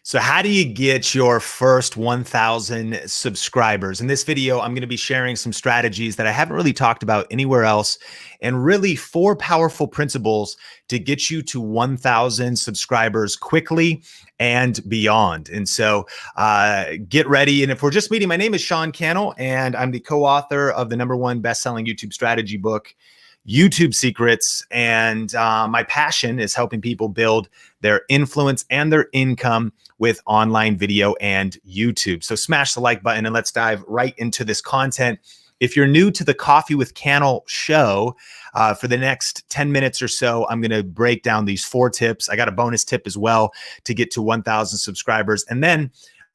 So how do you get your first 1,000 subscribers? In this video, I'm going to be sharing some strategies that I haven't really talked about anywhere else, and really 4 powerful principles to get you to 1,000 subscribers quickly and beyond. And so get ready. And if we're just meeting, my name is Sean Cannell, and I'm the co-author of the #1 best-selling YouTube strategy book, YouTube Secrets. And my passion is helping people build their influence and their income with online video and YouTube. So smash the like button and let's dive right into this content. If you're new to the Coffee with Cannell show, for the next 10 minutes or so, I'm going to break down these 4 tips. I got a bonus tip as well to get to 1,000 subscribers. And then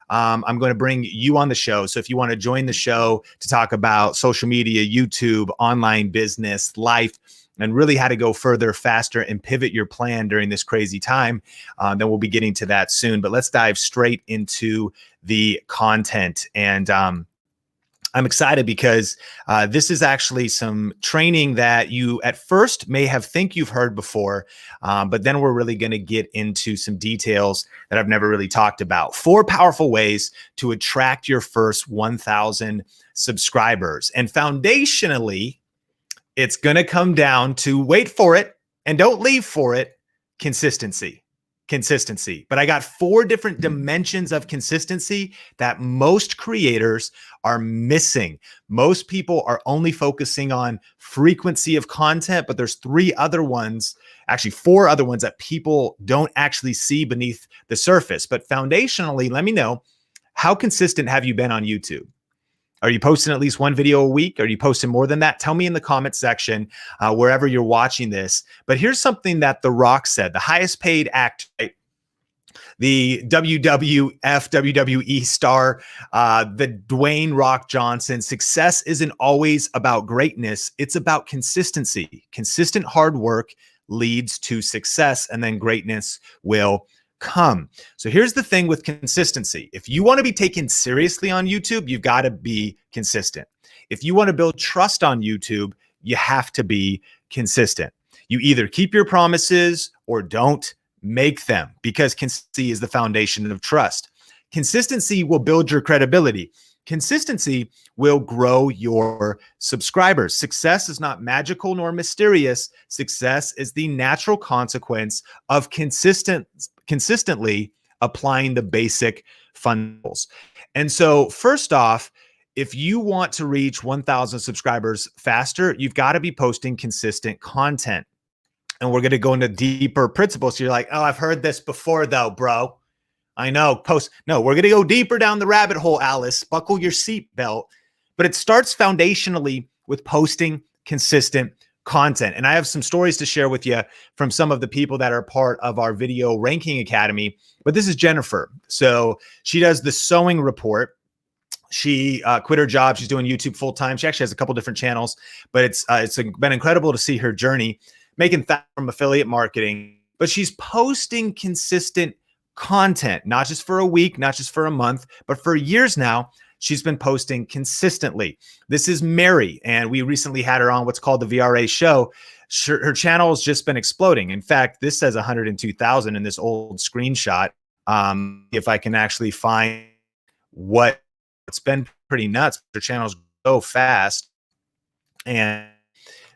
I'm going to bring you on the show. So if you want to join the show to talk about social media, YouTube, online business, life, and really how to go further, faster, and pivot your plan during this crazy time, then we'll be getting to that soon. But let's dive straight into the content. And I'm excited because this is actually some training that you at first may have think you've heard before, but then we're really going to get into some details that I've never really talked about. 4 powerful ways to attract your first 1,000 subscribers. And foundationally, it's going to come down to, wait for it and don't leave for it, consistency. But I got 4 different dimensions of consistency that most creators are missing. Most people are only focusing on frequency of content, but there's 3 other ones, actually 4 other ones that people don't actually see beneath the surface. But foundationally, let me know, how consistent have you been on YouTube? Are you posting at least 1 video a week? Are you posting more than that? Tell me in the comment section, wherever you're watching this. But here's something that The Rock said, the highest paid actor, the WWF, WWE star, the Dwayne Rock Johnson. Success isn't always about greatness. It's about consistency. Consistent hard work leads to success, and then greatness will come. So here's the thing with consistency. If you want to be taken seriously on YouTube, you've got to be consistent. If you want to build trust on YouTube, you have to be consistent. You either keep your promises or don't make them, because consistency is the foundation of trust. Consistency will build your credibility. Consistency will grow your subscribers. Success is not magical nor mysterious. Success is the natural consequence of consistently applying the basic fundamentals. And so first off, if you want to reach 1,000 subscribers faster, you've got to be posting consistent content. And we're going to go into deeper principles. So you're like, oh, I've heard this before though, bro. I know, no, we're going to go deeper down the rabbit hole, Alice. Buckle your seatbelt. But it starts foundationally with posting consistent content. And I have some stories to share with you from some of the people that are part of our Video Ranking Academy. But this is Jennifer. So she does the sewing report. She quit her job. She's doing YouTube full time. She actually has a couple different channels, but it's been incredible to see her journey, making that from affiliate marketing. But she's posting consistent content, not just for a week, not just for a month, but for years now. She's been posting consistently. This is Mary, and we recently had her on what's called the VRA show. Her channel has just been exploding. In fact, this says 102,000 in this old screenshot. If I can actually find it's been pretty nuts. Her channel's so fast, and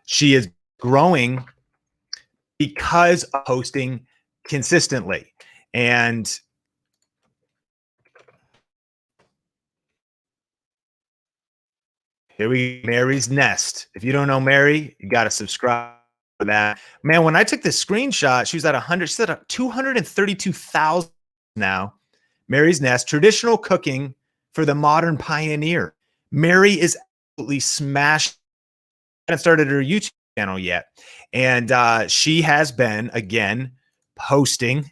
she is growing because of posting consistently. And here we go, Mary's Nest. If you don't know Mary, you got to subscribe for that. Man, when I took this screenshot, she was at 100, she's at 232,000 now. Mary's Nest, traditional cooking for the modern pioneer. Mary is absolutely smashed. I haven't started her YouTube channel yet. And she has been, again, posting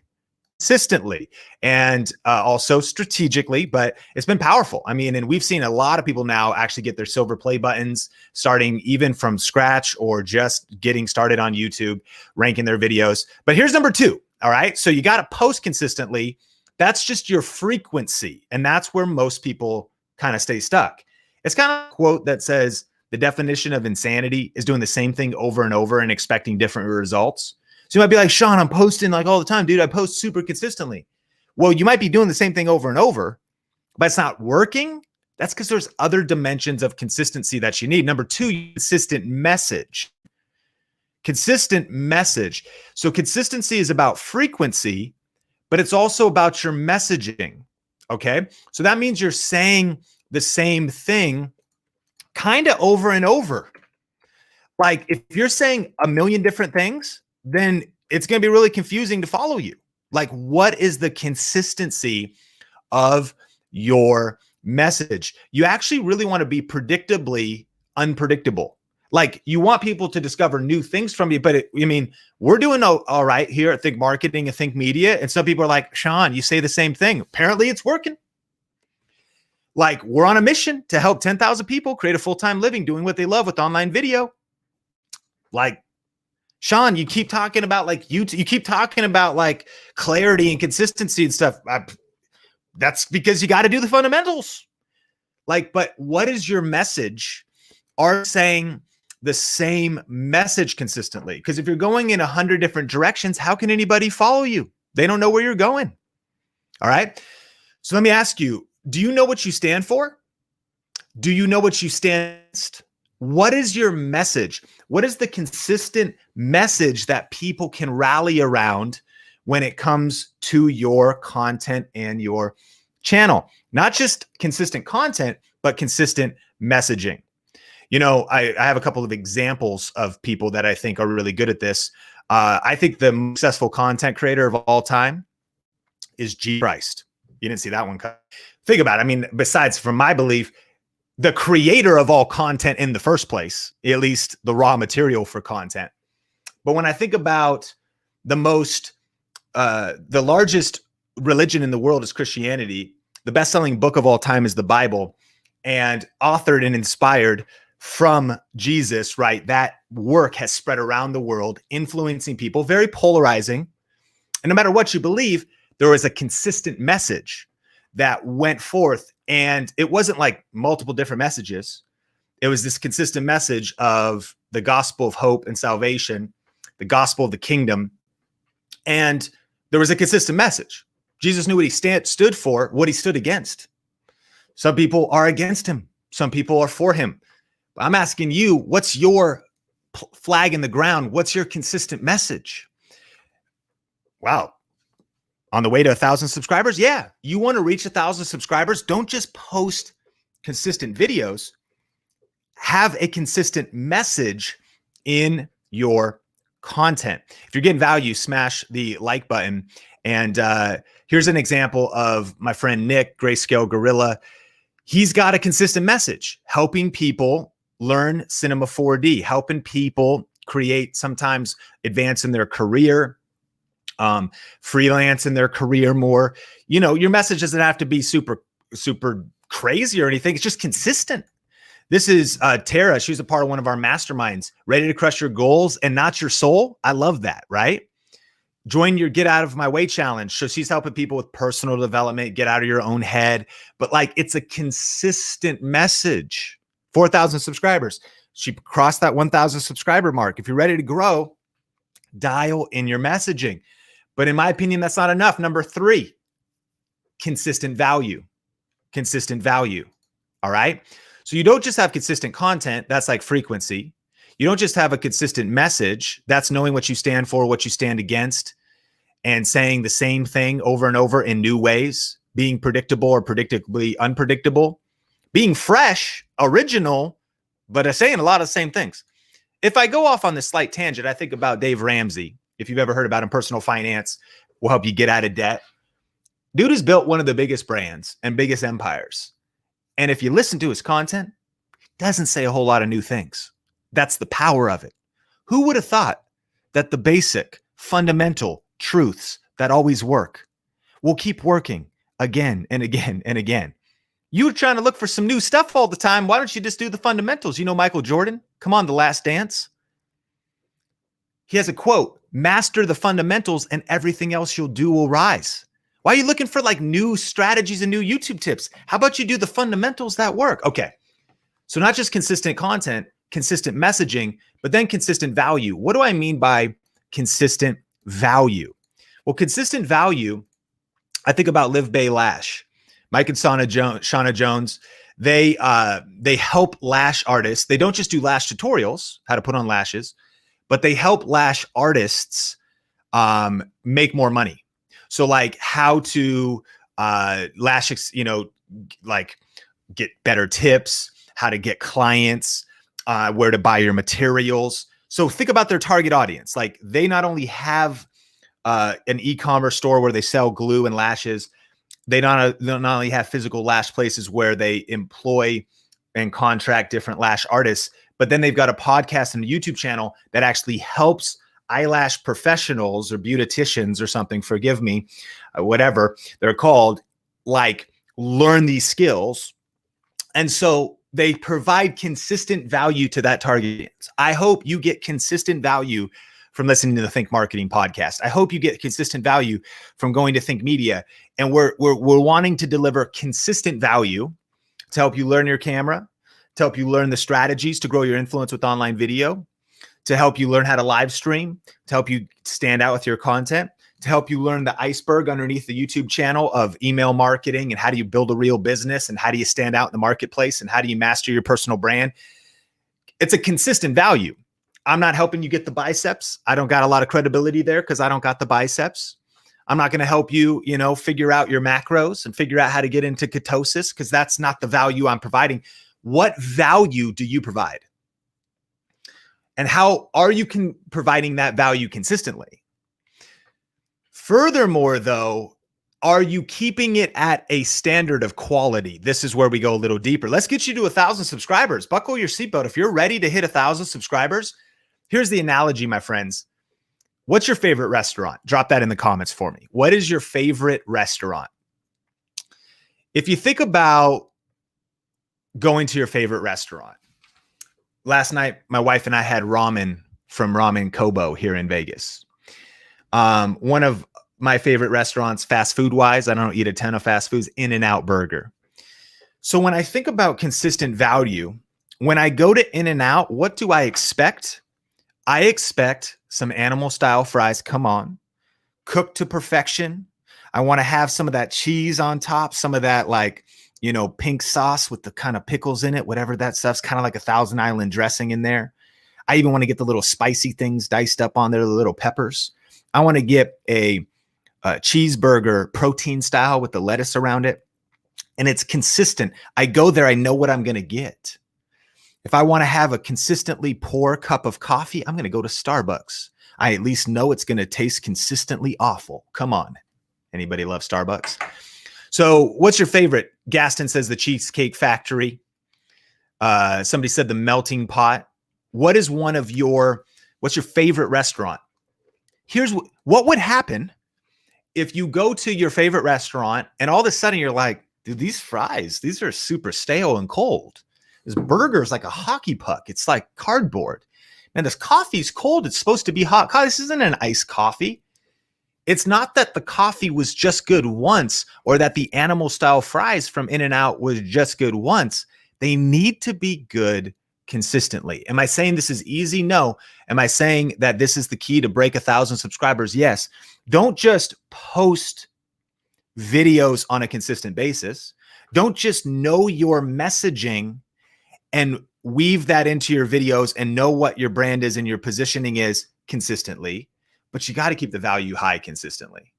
consistently and also strategically, but it's been powerful. I mean, and we've seen a lot of people now actually get their silver play buttons, starting even from scratch or just getting started on YouTube, ranking their videos. But here's number 2. All right. So you got to post consistently. That's just your frequency. And that's where most people kind of stay stuck. It's kind of a quote that says the definition of insanity is doing the same thing over and over and expecting different results. So you might be like, Sean, I'm posting like all the time, dude. I post super consistently. Well, you might be doing the same thing over and over, but it's not working. That's because there's other dimensions of consistency that you need. Number two, consistent message. Consistent message. So consistency is about frequency, but it's also about your messaging. Okay. So that means you're saying the same thing kind of over and over. Like if you're saying a million different things, then it's going to be really confusing to follow you. Like, what is the consistency of your message? You actually really want to be predictably unpredictable. Like, you want people to discover new things from you, but we're doing all right here at Think Marketing and Think Media. And some people are like, Sean, you say the same thing. Apparently it's working. Like, we're on a mission to help 10,000 people create a full-time living doing what they love with online video. Like, Sean, you keep talking about like you keep talking about like clarity and consistency and stuff. That's because you got to do the fundamentals. Like, but what is your message? Are saying the same message consistently? Because if you're going in 100 different directions, how can anybody follow you? They don't know where you're going. All right. So let me ask you, do you know what you stand for? Do you know what you stand against? What is your message? What is the consistent message that people can rally around when it comes to your content and your channel? Not just consistent content, but consistent messaging. You know, I have a couple of examples of people that I think are really good at this. I think the most successful content creator of all time is G. Christ. You didn't see that one cut. Think about it. I mean, besides, from my belief, the creator of all content in the first place, at least the raw material for content. But when I think about the largest religion in the world is Christianity, the best-selling book of all time is the Bible, and authored and inspired from Jesus, right? That work has spread around the world, influencing people, very polarizing. And no matter what you believe, there was a consistent message that went forth. And it wasn't like multiple different messages. It was this consistent message of the gospel of hope and salvation, the gospel of the kingdom. And there was a consistent message. Jesus knew what he stood for, what he stood against. Some people are against him. Some people are for him. But I'm asking you, what's your flag in the ground? What's your consistent message? Wow. On the way to 1,000 subscribers? Yeah. You want to reach 1,000 subscribers? Don't just post consistent videos. Have a consistent message in your content. If you're getting value, smash the like button. And here's an example of my friend Nick, Grayscale Gorilla. He's got a consistent message, helping people learn Cinema 4D, helping people create, sometimes advance in their career, freelance in their career more. You know, your message doesn't have to be super crazy or anything. It's just consistent. This is Tara. She's a part of one of our masterminds, Ready to Crush Your Goals and Not Your Soul. I love that, right? Join your Get Out of My Way challenge. So she's helping people with personal development, get out of your own head. But like, it's a consistent message. 4,000 subscribers. She crossed that 1,000 subscriber mark. If you're ready to grow, dial in your messaging. But in my opinion, that's not enough. Number 3, consistent value. Consistent value. All right. So you don't just have consistent content. That's like frequency. You don't just have a consistent message. That's knowing what you stand for, what you stand against, and saying the same thing over and over in new ways, being predictable or predictably unpredictable, being fresh, original, but saying a lot of the same things. If I go off on this slight tangent, I think about Dave Ramsey. If you've ever heard about him, personal finance will help you get out of debt. Dude has built one of the biggest brands and biggest empires. And if you listen to his content, he doesn't say a whole lot of new things. That's the power of it. Who would have thought that the basic, fundamental truths that always work will keep working again and again and again? You're trying to look for some new stuff all the time. Why don't you just do the fundamentals? You know Michael Jordan? Come on, The Last Dance. He has a quote, master the fundamentals and everything else you'll do will rise. Why are you looking for like new strategies and new YouTube tips? How about you do the fundamentals that work? Okay. So not just consistent content, consistent messaging, but then consistent value. What do I mean by consistent value? Well, consistent value I think about Live Bay Lash, Mike and Shauna Jones. They help lash artists. They don't just do lash tutorials, how to put on lashes, but they help lash artists make more money. So like how to lash, like get better tips, how to get clients, where to buy your materials. So think about their target audience. Like they not only have an e-commerce store where they sell glue and lashes, they not only have physical lash places where they employ and contract different lash artists, but then they've got a podcast and a YouTube channel that actually helps eyelash professionals or beauticians or something, forgive me, whatever they're called, like learn these skills. And so they provide consistent value to that target audience. I hope you get consistent value from listening to the Think Marketing podcast. I hope you get consistent value from going to Think Media. And we're wanting to deliver consistent value to help you learn your camera, to help you learn the strategies to grow your influence with online video, to help you learn how to live stream, to help you stand out with your content, to help you learn the iceberg underneath the YouTube channel of email marketing and how do you build a real business and how do you stand out in the marketplace and how do you master your personal brand. It's a consistent value. I'm not helping you get the biceps. I don't got a lot of credibility there because I don't got the biceps. I'm not going to help you, figure out your macros and figure out how to get into ketosis because that's not the value I'm providing. What value do you provide? And how are you providing that value consistently? Furthermore, though, are you keeping it at a standard of quality? This is where we go a little deeper. Let's get you to 1,000 subscribers. Buckle your seatbelt. If you're ready to hit 1,000 subscribers, here's the analogy, my friends. What's your favorite restaurant? Drop that in the comments for me. What is your favorite restaurant? If you think about going to your favorite restaurant, last night, my wife and I had ramen from Ramen Kobo here in Vegas. One of my favorite restaurants, fast food wise, I don't eat a ton of fast foods, In-N-Out Burger. So when I think about consistent value, when I go to In-N-Out, what do I expect? I expect some animal style fries, come on, cooked to perfection. I want to have some of that cheese on top, some of that pink sauce with the kind of pickles in it, whatever that stuff's kind of like a Thousand Island dressing in there. I even want to get the little spicy things diced up on there, the little peppers. I want to get a cheeseburger protein style with the lettuce around it. And it's consistent. I go there, I know what I'm going to get. If I want to have a consistently poor cup of coffee, I'm going to go to Starbucks. I at least know it's going to taste consistently awful. Come on. Anybody love Starbucks? So what's your favorite? Gaston says the Cheesecake Factory. Somebody said the Melting Pot. What's your favorite restaurant? Here's what would happen if you go to your favorite restaurant and all of a sudden you're like, dude, these fries, these are super stale and cold. This burger is like a hockey puck. It's like cardboard. Man, this coffee's cold. It's supposed to be hot. This isn't an iced coffee. It's not that the coffee was just good once or that the animal style fries from In-N-Out was just good once. They need to be good consistently. Am I saying this is easy? No. Am I saying that this is the key to break 1,000 subscribers? Yes. Don't just post videos on a consistent basis. Don't just know your messaging and weave that into your videos and know what your brand is and your positioning is consistently, but you got to keep the value high consistently.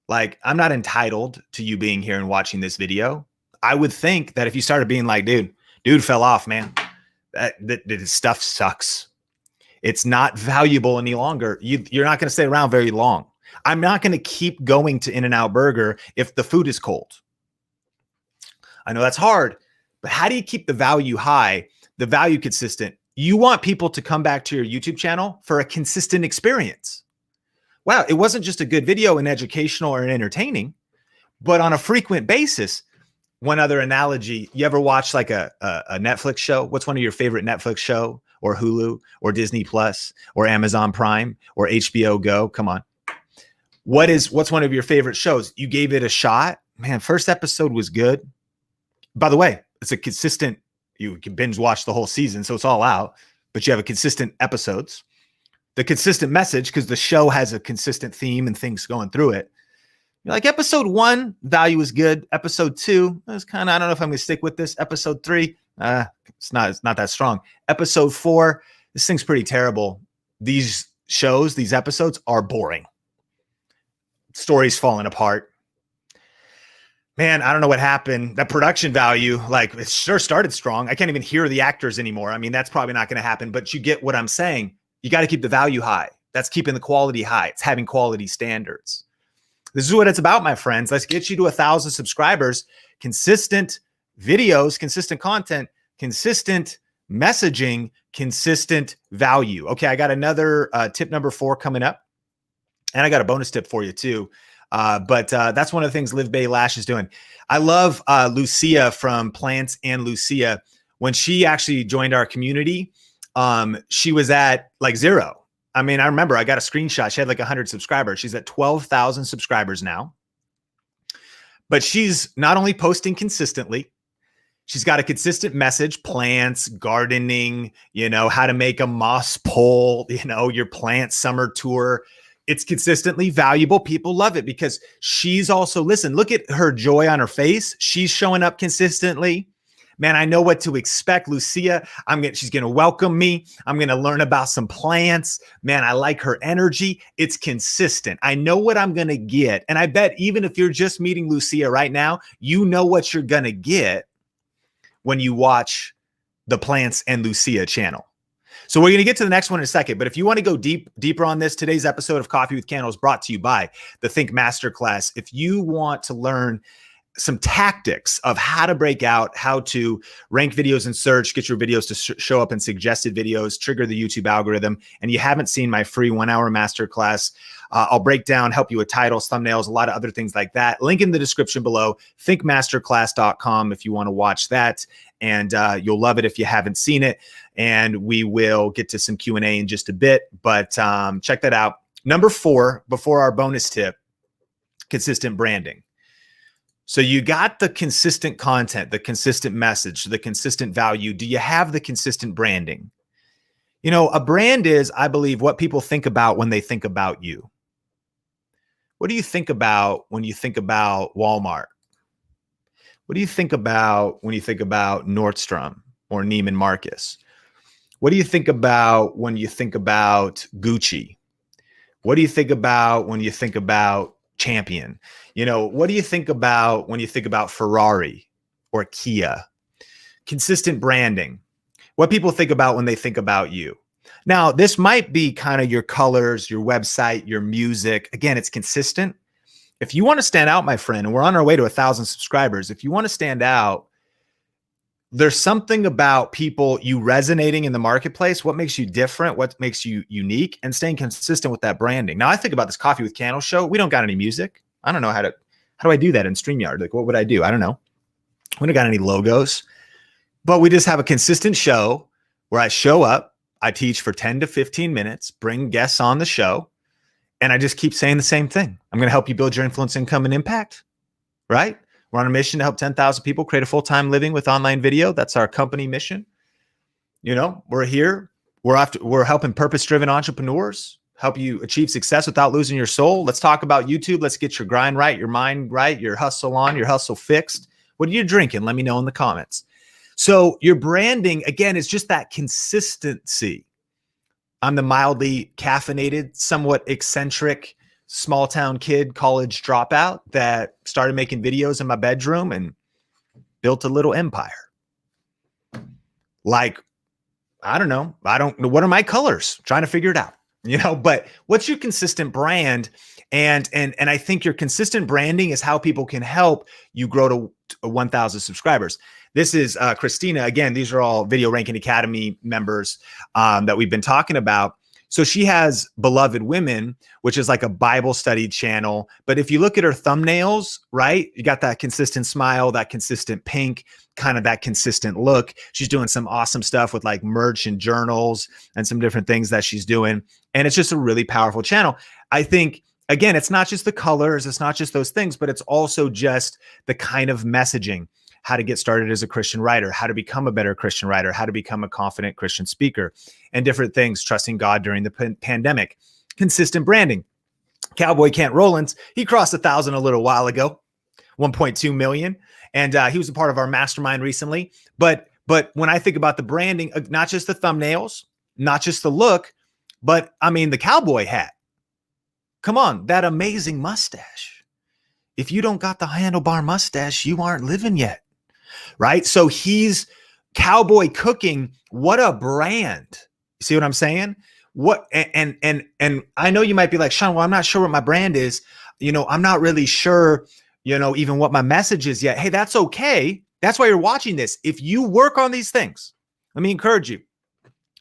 Like, I'm not entitled to you being here and watching this video. I would think that if you started being like, dude fell off, man, that his stuff sucks. It's not valuable any longer. You're not going to stay around very long. I'm not going to keep going to In-N-Out Burger if the food is cold. I know that's hard, but how do you keep the value high, the value consistent? You want people to come back to your YouTube channel for a consistent experience. Wow, it wasn't just a good video and educational or entertaining, but on a frequent basis. One other analogy, you ever watch like a Netflix show? What's one of your favorite Netflix show or Hulu or Disney Plus or Amazon Prime or HBO Go? Come on. What's one of your favorite shows? You gave it a shot. Man, first episode was good. By the way, it's a consistent, you can binge watch the whole season, so it's all out, but you have a consistent episodes. The consistent message, because the show has a consistent theme and things going through it. You're like, episode 1, value is good. Episode 2, it's kind of, I don't know if I'm going to stick with this. Episode 3, it's not that strong. Episode 4, this thing's pretty terrible. These shows, these episodes are boring. Stories falling apart. Man, I don't know what happened. That production value, like, it sure started strong. I can't even hear the actors anymore. I mean, that's probably not going to happen, but you get what I'm saying. You got to keep the value high. That's keeping the quality high. It's having quality standards. This is what it's about, my friends. Let's get you to 1,000 subscribers, consistent videos, consistent content, consistent messaging, consistent value. Okay, I got another tip number 4 coming up. And I got a bonus tip for you too. But that's one of the things Liv Bay Lash is doing. I love Lucia from Plants and Lucia. When she actually joined our community, she was at like 0. I mean, I remember I got a screenshot. She had like 100 subscribers. She's at 12,000 subscribers now. But she's not only posting consistently, she's got a consistent message, plants, gardening, how to make a moss pole, your plant summer tour. It's consistently valuable. People love it because she's also, listen, look at her joy on her face. She's showing up consistently. Man, I know what to expect. Lucia, she's going to welcome me. I'm going to learn about some plants. Man, I like her energy. It's consistent. I know what I'm going to get. And I bet even if you're just meeting Lucia right now, you know what you're going to get when you watch the Plants and Lucia channel. So we're going to get to the next one in a second. But if you want to go deeper on this, today's episode of Coffee with Cannell is brought to you by the Think Masterclass. If you want to learn some tactics of how to break out, how to rank videos in search, get your videos to show up in suggested videos, trigger the YouTube algorithm, and you haven't seen my free 1-hour masterclass, I'll break down, help you with titles, thumbnails, a lot of other things like that. Link in the description below, thinkmasterclass.com if you want to watch that. And you'll love it if you haven't seen it. And we will get to some Q&A in just a bit, but check that out. Number 4, before our bonus tip, consistent branding. So you got the consistent content, the consistent message, the consistent value. Do you have the consistent branding? A brand is, I believe, what people think about when they think about you. What do you think about when you think about Walmart? What do you think about when you think about Nordstrom or Neiman Marcus? What do you think about when you think about Gucci? What do you think about when you think about Champion? What do you think about when you think about Ferrari or Kia? Consistent branding. What people think about when they think about you. Now, this might be kind of your colors, your website, your music. Again, it's consistent. If you want to stand out, my friend, and we're on our way to 1,000 subscribers, if you want to stand out, there's something about people, you resonating in the marketplace, what makes you different, what makes you unique, and staying consistent with that branding. Now, I think about this Coffee with Cannell show. We don't got any music. I don't know how do I do that in StreamYard? Like, what would I do? I don't know. We don't got any logos, but we just have a consistent show where I show up, I teach for 10 to 15 minutes, bring guests on the show, and I just keep saying the same thing. I'm going to help you build your influence, income, and impact, right? We're on a mission to help 10,000 people create a full-time living with online video. That's our company mission. We're here. We're helping purpose-driven entrepreneurs help you achieve success without losing your soul. Let's talk about YouTube. Let's get your grind right, your mind right, your hustle on, your hustle fixed. What are you drinking? Let me know in the comments. So your branding, again, is just that consistency. I'm the mildly caffeinated, somewhat eccentric, small town kid, college dropout that started making videos in my bedroom and built a little empire. Like, I don't know. What are my colors? Trying to figure it out, but what's your consistent brand? And I think your consistent branding is how people can help you grow to 1,000 subscribers. This is Christina. Again, these are all Video Ranking Academy members that we've been talking about. So she has Beloved Women, which is like a Bible study channel. But if you look at her thumbnails, right, you got that consistent smile, that consistent pink, kind of that consistent look. She's doing some awesome stuff with like merch and journals and some different things that she's doing. And it's just a really powerful channel. I think, again, it's not just the colors, it's not just those things, but it's also just the kind of messaging. How to get started as a Christian writer, how to become a better Christian writer, how to become a confident Christian speaker, and different things, trusting God during the pandemic. Consistent branding. Cowboy Kent Rollins, he crossed 1,000 a little while ago, 1.2 million. And he was a part of our mastermind recently. But when I think about the branding, not just the thumbnails, not just the look, but I mean, the cowboy hat. Come on, that amazing mustache. If you don't got the handlebar mustache, you aren't living yet, right? So he's Cowboy Cooking. What a brand. You see what I'm saying? What and I know you might be like, Sean, well, I'm not sure what my brand is. I'm not really sure, even what my message is yet. Hey, that's okay. That's why you're watching this. If you work on these things, let me encourage you.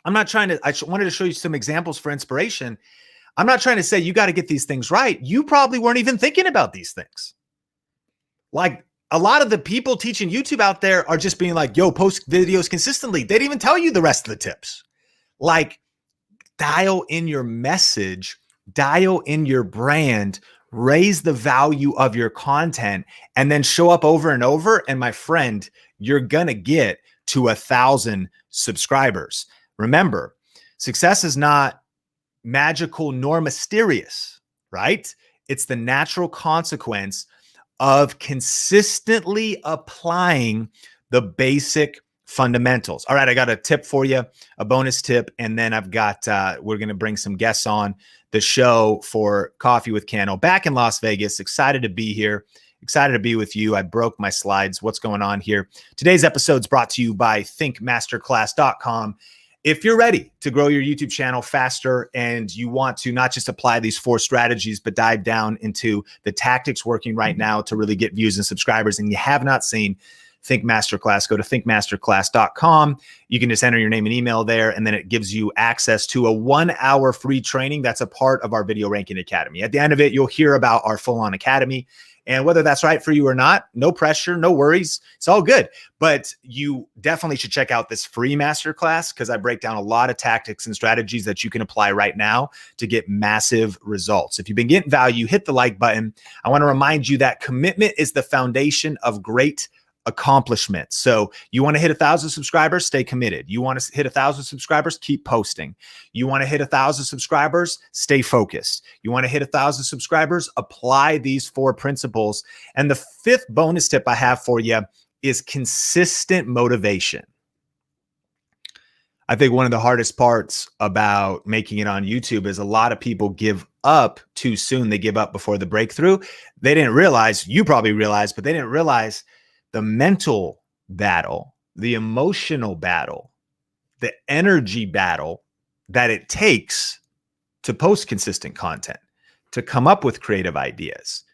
I wanted to show you some examples for inspiration. I'm not trying to say you got to get these things right. You probably weren't even thinking about these things. Like a lot of the people teaching YouTube out there are just being like, yo, post videos consistently. They didn't even tell you the rest of the tips. Like, dial in your message, dial in your brand, raise the value of your content, and then show up over and over. And my friend, you're going to get to 1,000 subscribers. Remember, success is not magical nor mysterious, right? It's the natural consequence of consistently applying the basic fundamentals. All right, I got a tip for you, a bonus tip, and then I've got we're going to bring some guests on the show for Coffee with Cannell back in Las Vegas. Excited to be here. Excited to be with you. I broke my slides. What's going on here? Today's episode is brought to you by thinkmasterclass.com. If you're ready to grow your YouTube channel faster and you want to not just apply these 4 strategies, but dive down into the tactics working right now to really get views and subscribers, and you have not seen Think Masterclass, go to thinkmasterclass.com. You can just enter your name and email there, and then it gives you access to a 1-hour free training that's a part of our Video Ranking Academy. At the end of it, you'll hear about our full-on academy. And whether that's right for you or not, no pressure, no worries. It's all good. But you definitely should check out this free masterclass because I break down a lot of tactics and strategies that you can apply right now to get massive results. If you've been getting value, hit the like button. I want to remind you that commitment is the foundation of great accomplishment. So you want to hit 1,000 subscribers, stay committed. You want to hit 1,000 subscribers, keep posting. You want to hit 1,000 subscribers, stay focused. You want to hit 1,000 subscribers, apply these 4 principles. And the 5th bonus tip I have for you is consistent motivation. I think one of the hardest parts about making it on YouTube is a lot of people give up too soon. They give up before the breakthrough. They didn't realize, you probably realized, but they didn't realize the mental battle, the emotional battle, the energy battle that it takes to post consistent content, to come up with creative ideas,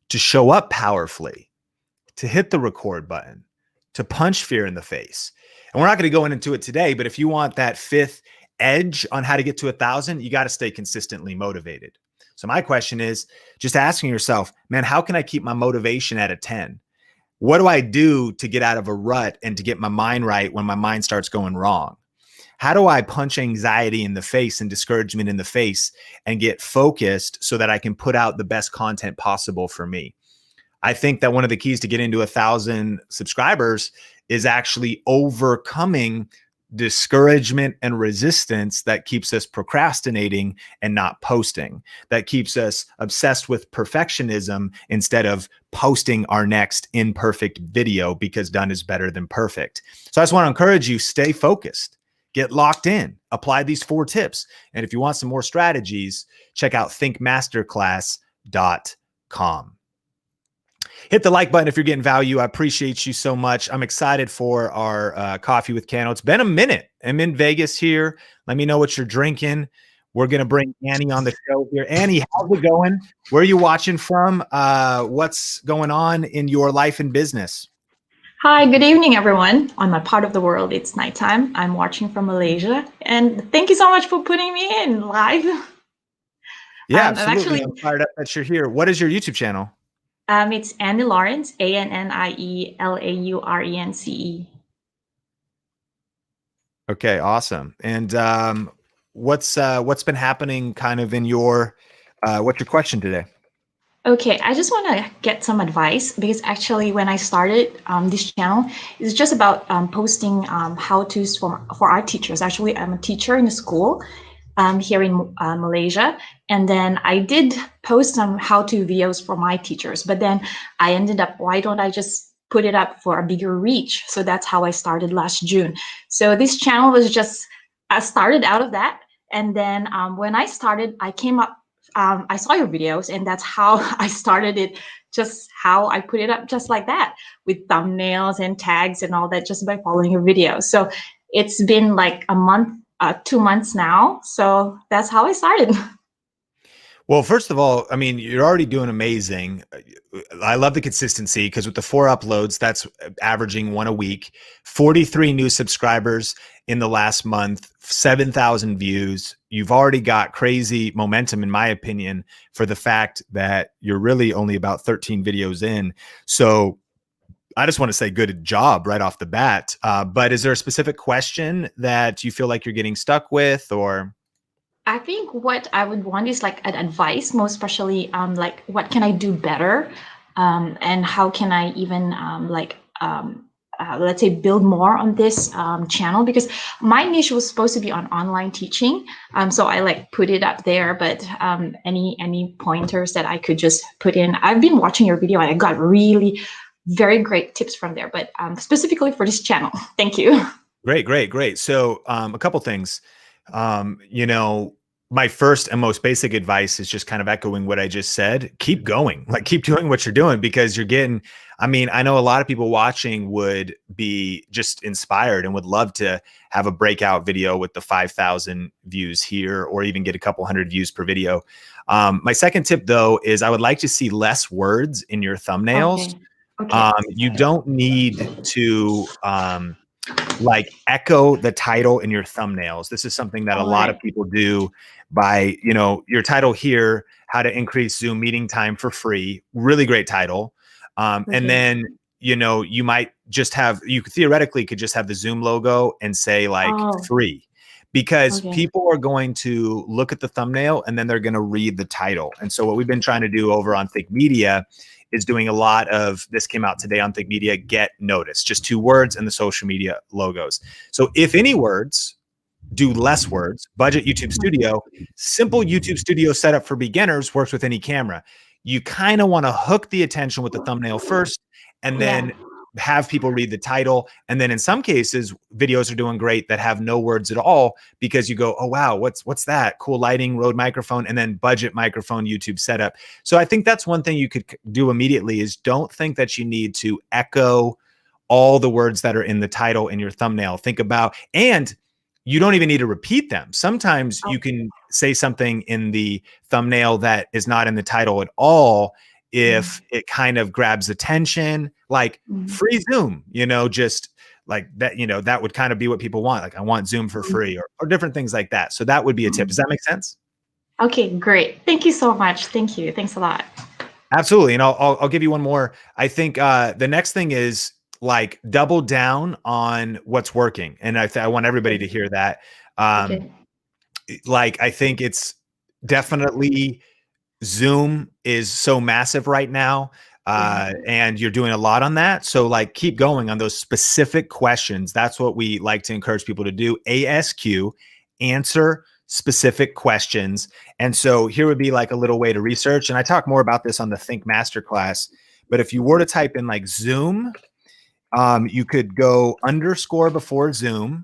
to show up powerfully, to hit the record button, to punch fear in the face. And we're not going to go into it today, but if you want that 5th edge on how to get to 1,000, you got to stay consistently motivated. So my question is just asking yourself, man, how can I keep my motivation at a 10? What do I do to get out of a rut and to get my mind right when my mind starts going wrong? How do I punch anxiety in the face and discouragement in the face and get focused so that I can put out the best content possible for me? I think that one of the keys to getting to 1,000 subscribers is actually overcoming discouragement and resistance that keeps us procrastinating and not posting, that keeps us obsessed with perfectionism instead of posting our next imperfect video because done is better than perfect. So I just want to encourage you, stay focused, get locked in, apply these 4 tips. And if you want some more strategies, check out thinkmasterclass.com. Hit the like button if you're getting value. I appreciate you so much. I'm excited for our Coffee with Cannell. It's been a minute. I'm in Vegas here. Let me know what you're drinking. We're going to bring Annie on the show here. Annie, how's it going? Where are you watching from? What's going on in your life and business? Hi, good evening, everyone. On my part of the world, it's nighttime. I'm watching from Malaysia. And thank you so much for putting me in live. Yeah, absolutely. I'm fired up that you're here. What is your YouTube channel? It's Annie Lawrence, ANNIELAURENCE. Okay, awesome. And what's been happening kind of in your what's your question today? Okay, I just want to get some advice because actually when I started this channel, it's just about posting how-tos for our teachers. Actually, I'm a teacher in a school. here in Malaysia. And then I did post some how-to videos for my teachers, but then I ended up, why don't I just put it up for a bigger reach? So that's how I started last June. So this channel was just, I started out of that. And then when I started, I came up, I saw your videos, and that's how I started it, just how I put it up just like that, with thumbnails and tags and all that, just by following your videos. So it's been like a month, 2 months now. So that's how I started. Well, first of all, I mean, you're already doing amazing. I love the consistency because with the 4 uploads, that's averaging 1 a week, 43 new subscribers in the last month, 7,000 views. You've already got crazy momentum, in my opinion, for the fact that you're really only about 13 videos in. So I just want to say good job right off the bat. But is there a specific question that you feel like you're getting stuck with, or? I think what I would want is like an advice, most especially like what can I do better, and how can I even let's say build more on this channel, because my niche was supposed to be on online teaching, so I like put it up there. But any pointers that I could just put in, I've been watching your video and I got really very great tips from there, but specifically for this channel. Thank you. Great, great, great. So a couple things. You know, my first and most basic advice is just kind of echoing what I just said. Keep going, like keep doing what you're doing, because you're getting, I mean, I know a lot of people watching would be just inspired and would love to have a breakout video with the 5,000 views here, or even get a couple hundred views per video. My second tip though, is I would like to see less words in your thumbnails. Okay. Okay. You don't need to, like echo the title in your thumbnails. This is something that a All lot of right. people do by, you know, your title here, how to increase Zoom meeting time for free. Really great title. And Okay. then, you know, you might just have, you theoretically could just have the Zoom logo and say like Oh, free, because okay. people are going to look at the thumbnail and then they're going to read the title. And so what we've been trying to do over on Think Media is doing a lot of, this came out today on Think Media, get noticed, just 2 words and the social media logos. So if any words, do less words. Budget YouTube Studio, simple YouTube Studio setup for beginners, works with any camera. You kind of want to hook the attention with the thumbnail first, and Yeah. then have people read the title. And then in some cases, videos are doing great that have no words at all, because you go, oh wow, what's that? Cool lighting, Rode microphone, and then budget microphone, YouTube setup. So I think that's one thing you could do immediately, is don't think that you need to echo all the words that are in the title in your thumbnail. Think about, and you don't even need to repeat them. Sometimes Oh, you can say something in the thumbnail that is not in the title at all, if mm, it kind of grabs attention, like mm, free Zoom, you know, just like that, you know, that would kind of be what people want. Like, I want Zoom for mm, free, or different things like that. So that would be a tip. Does mm. that make sense? Okay, great. Thank you so much. Thank you. Thanks a lot. Absolutely. And I'll give you one more. I think the next thing is like double down on what's working. And I want everybody to Okay. hear that. Um, Okay. like, I think it's definitely, Zoom is so massive right now. Yeah. And you're doing a lot on that. So like keep going on those specific questions. That's what we like to encourage people to do. ASQ, answer specific questions. And so here would be like a little way to research. And I talk more about this on the Think Masterclass. But if you were to type in like Zoom, you could go underscore before Zoom,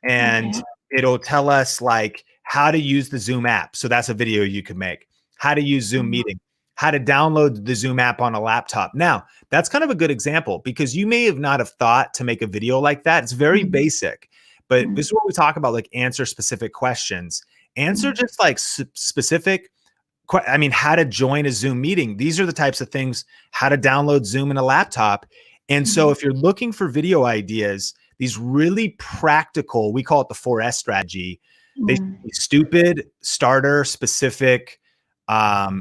and Okay. it'll tell us like how to use the Zoom app. So that's a video you could make. How to use Zoom Mm, meeting, how to download the Zoom app on a laptop. Now, that's kind of a good example, because you may have not have thought to make a video like that. It's very mm, basic, but mm, this is what we talk about, like answer specific questions. Answer mm, just like specific, I mean, how to join a Zoom meeting. These are the types of things, how to download Zoom in a laptop. And so mm, if you're looking for video ideas, these really practical, we call it the 4S strategy. They should mm, be stupid, starter, specific,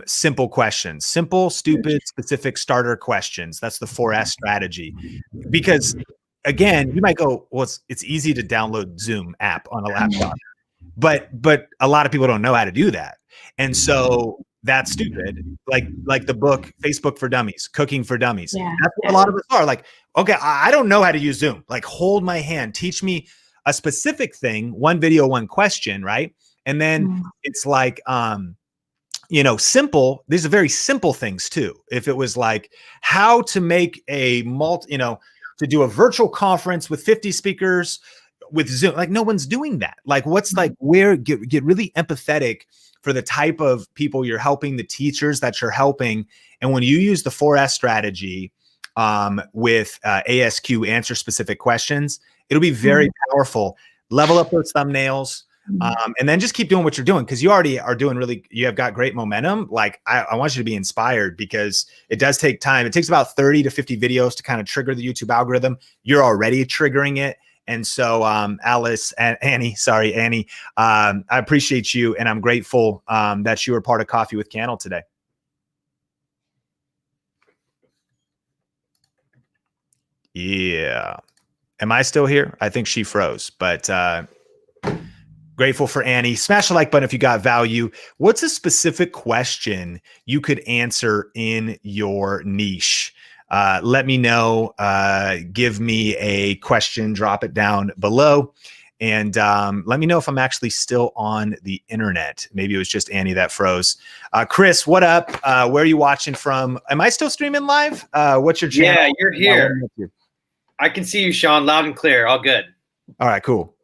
simple questions. Simple, stupid, specific, starter questions. That's the 4S strategy. Because again, you might go, well, it's easy to download Zoom app on a laptop, but a lot of people don't know how to do that. And so that's stupid. Like the book Facebook for Dummies, Cooking for Dummies. yeah. That's what a Yeah. lot of us are. Like, okay, I don't know how to use Zoom. Like, hold my hand, teach me a specific thing, one video, one question, right? And then Mm. it's like, simple. These are very simple things too. If it was like how to make a to do a virtual conference with 50 speakers with Zoom, like no one's doing that. Like what's like where get really empathetic for the type of people you're helping, the teachers that you're helping. And when you use the 4S strategy with ASQ, answer specific questions, it'll be very powerful. Level up those thumbnails. And then just keep doing what you're doing, because you already are doing you have got great momentum. Like I want you to be inspired, because it does take time. It takes about 30 to 50 videos to kind of trigger the YouTube algorithm. You're already triggering it. And so Annie, I appreciate you. And I'm grateful that you were part of Coffee with Cannell today. Yeah. Am I still here? I think she froze, but grateful for Annie. Smash the like button if you got value. What's a specific question you could answer in your niche? Let me know. Give me a question, drop it down below. And let me know if I'm actually still on the internet. Maybe it was just Annie that froze. Chris, what up? Where are you watching from? Am I still streaming live? What's your channel? Yeah, you're here. I can see you, Sean, loud and clear. All good. All right, cool.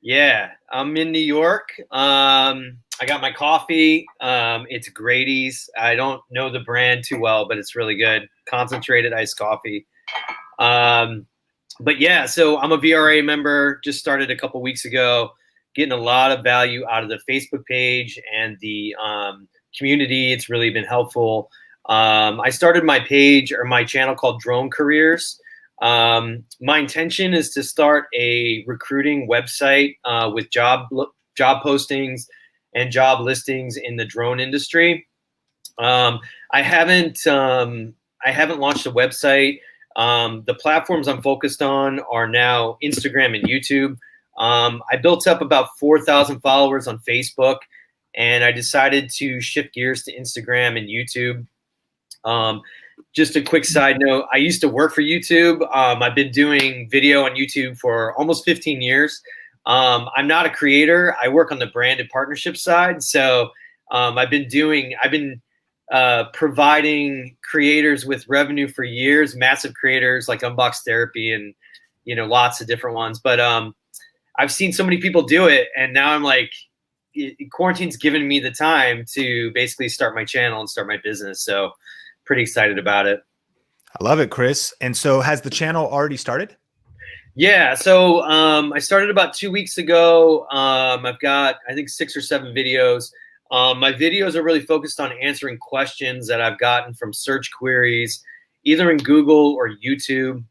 Yeah, I'm in New York. I got my coffee. It's Grady's. I don't know the brand too well, but it's really good. Concentrated iced coffee. But yeah, so I'm a VRA member. Just started a couple weeks ago. Getting a lot of value out of the Facebook page and the community. It's really been helpful. I started my page or my channel called Drone Careers. My intention is to start a recruiting website with job postings and job listings in the drone industry. I haven't launched a website. The platforms I'm focused on are now Instagram and YouTube. I built up about 4,000 followers on Facebook, and I decided to shift gears to Instagram and YouTube. Just a quick side note, I used to work for YouTube. I've been doing video on YouTube for almost 15 years. I'm not a creator. I work on the brand and partnership side. So I've been providing creators with revenue for years, massive creators like Unbox Therapy and, lots of different ones. But I've seen so many people do it. And now I'm like, quarantine's given me the time to basically start my channel and start my business. So pretty excited about it. I love it, Chris. And so has the channel already started? Yeah. So I started about 2 weeks ago. I've got, I think, 6 or 7 videos. My videos are really focused on answering questions that I've gotten from search queries, either in Google or YouTube.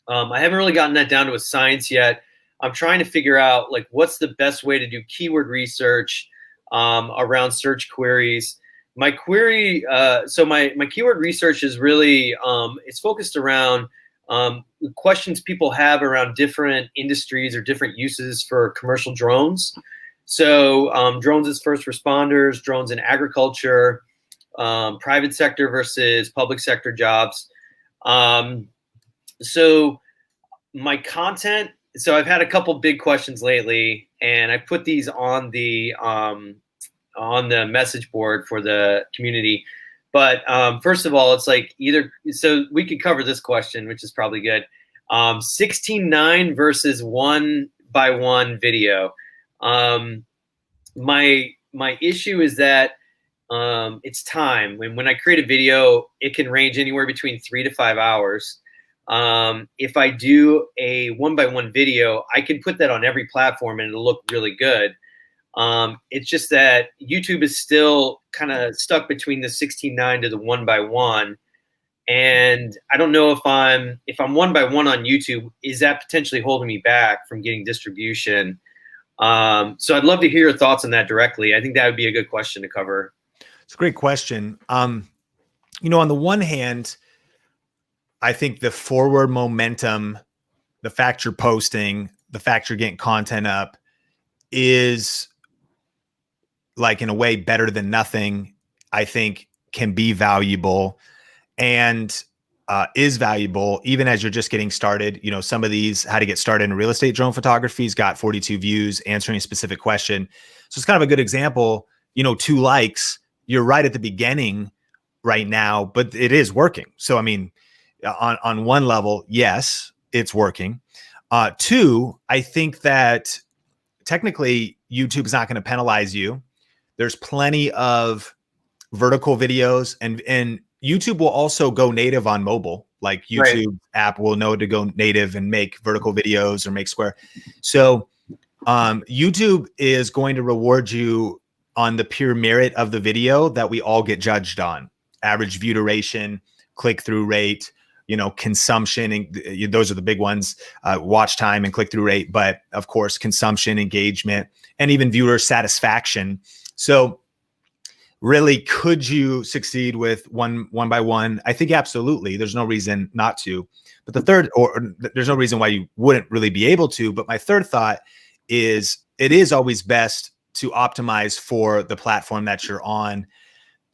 I haven't really gotten that down to a science yet. I'm trying to figure out like what's the best way to do keyword research around search queries. My query, so my keyword research is really, it's focused around questions people have around different industries or different uses for commercial drones. So drones as first responders, drones in agriculture, private sector versus public sector jobs. So my content, so I've had a couple big questions lately, and I put these on the message board for the community. But first of all, it's like so we could cover this question, which is probably good. 16:9 versus 1x1 video. My issue is that it's time. When I create a video, it can range anywhere between 3 to 5 hours. If I do a 1x1 video, I can put that on every platform and it'll look really good. It's just that YouTube is still kind of stuck between the 16:9 to the 1x1. And I don't know if I'm 1x1 on YouTube, is that potentially holding me back from getting distribution? So I'd love to hear your thoughts on that directly. I think that would be a good question to cover. It's a great question. On the one hand, I think the forward momentum, the fact you're posting, the fact you're getting content up is like in a way better than nothing, I think can be valuable. And is valuable, even as you're just getting started. You know, some of these, how to get started in real estate drone photography's got 42 views answering a specific question. So it's kind of a good example, you know, 2 likes, you're right at the beginning right now, but it is working. So, I mean, on one level, yes, it's working. 2, I think that technically YouTube is not going to penalize you. There's plenty of vertical videos, and YouTube will also go native on mobile. Like YouTube Right. app will know to go native and make vertical videos or make square. So YouTube is going to reward you on the pure merit of the video that we all get judged on: average view duration, click-through rate, you know, consumption, and those are the big ones, watch time and click-through rate, but of course, consumption, engagement, and even viewer satisfaction. So really, could you succeed with one by one? I think absolutely. There's no reason not to. But the third, or there's no reason why you wouldn't really be able to. But my third thought is, it is always best to optimize for the platform that you're on.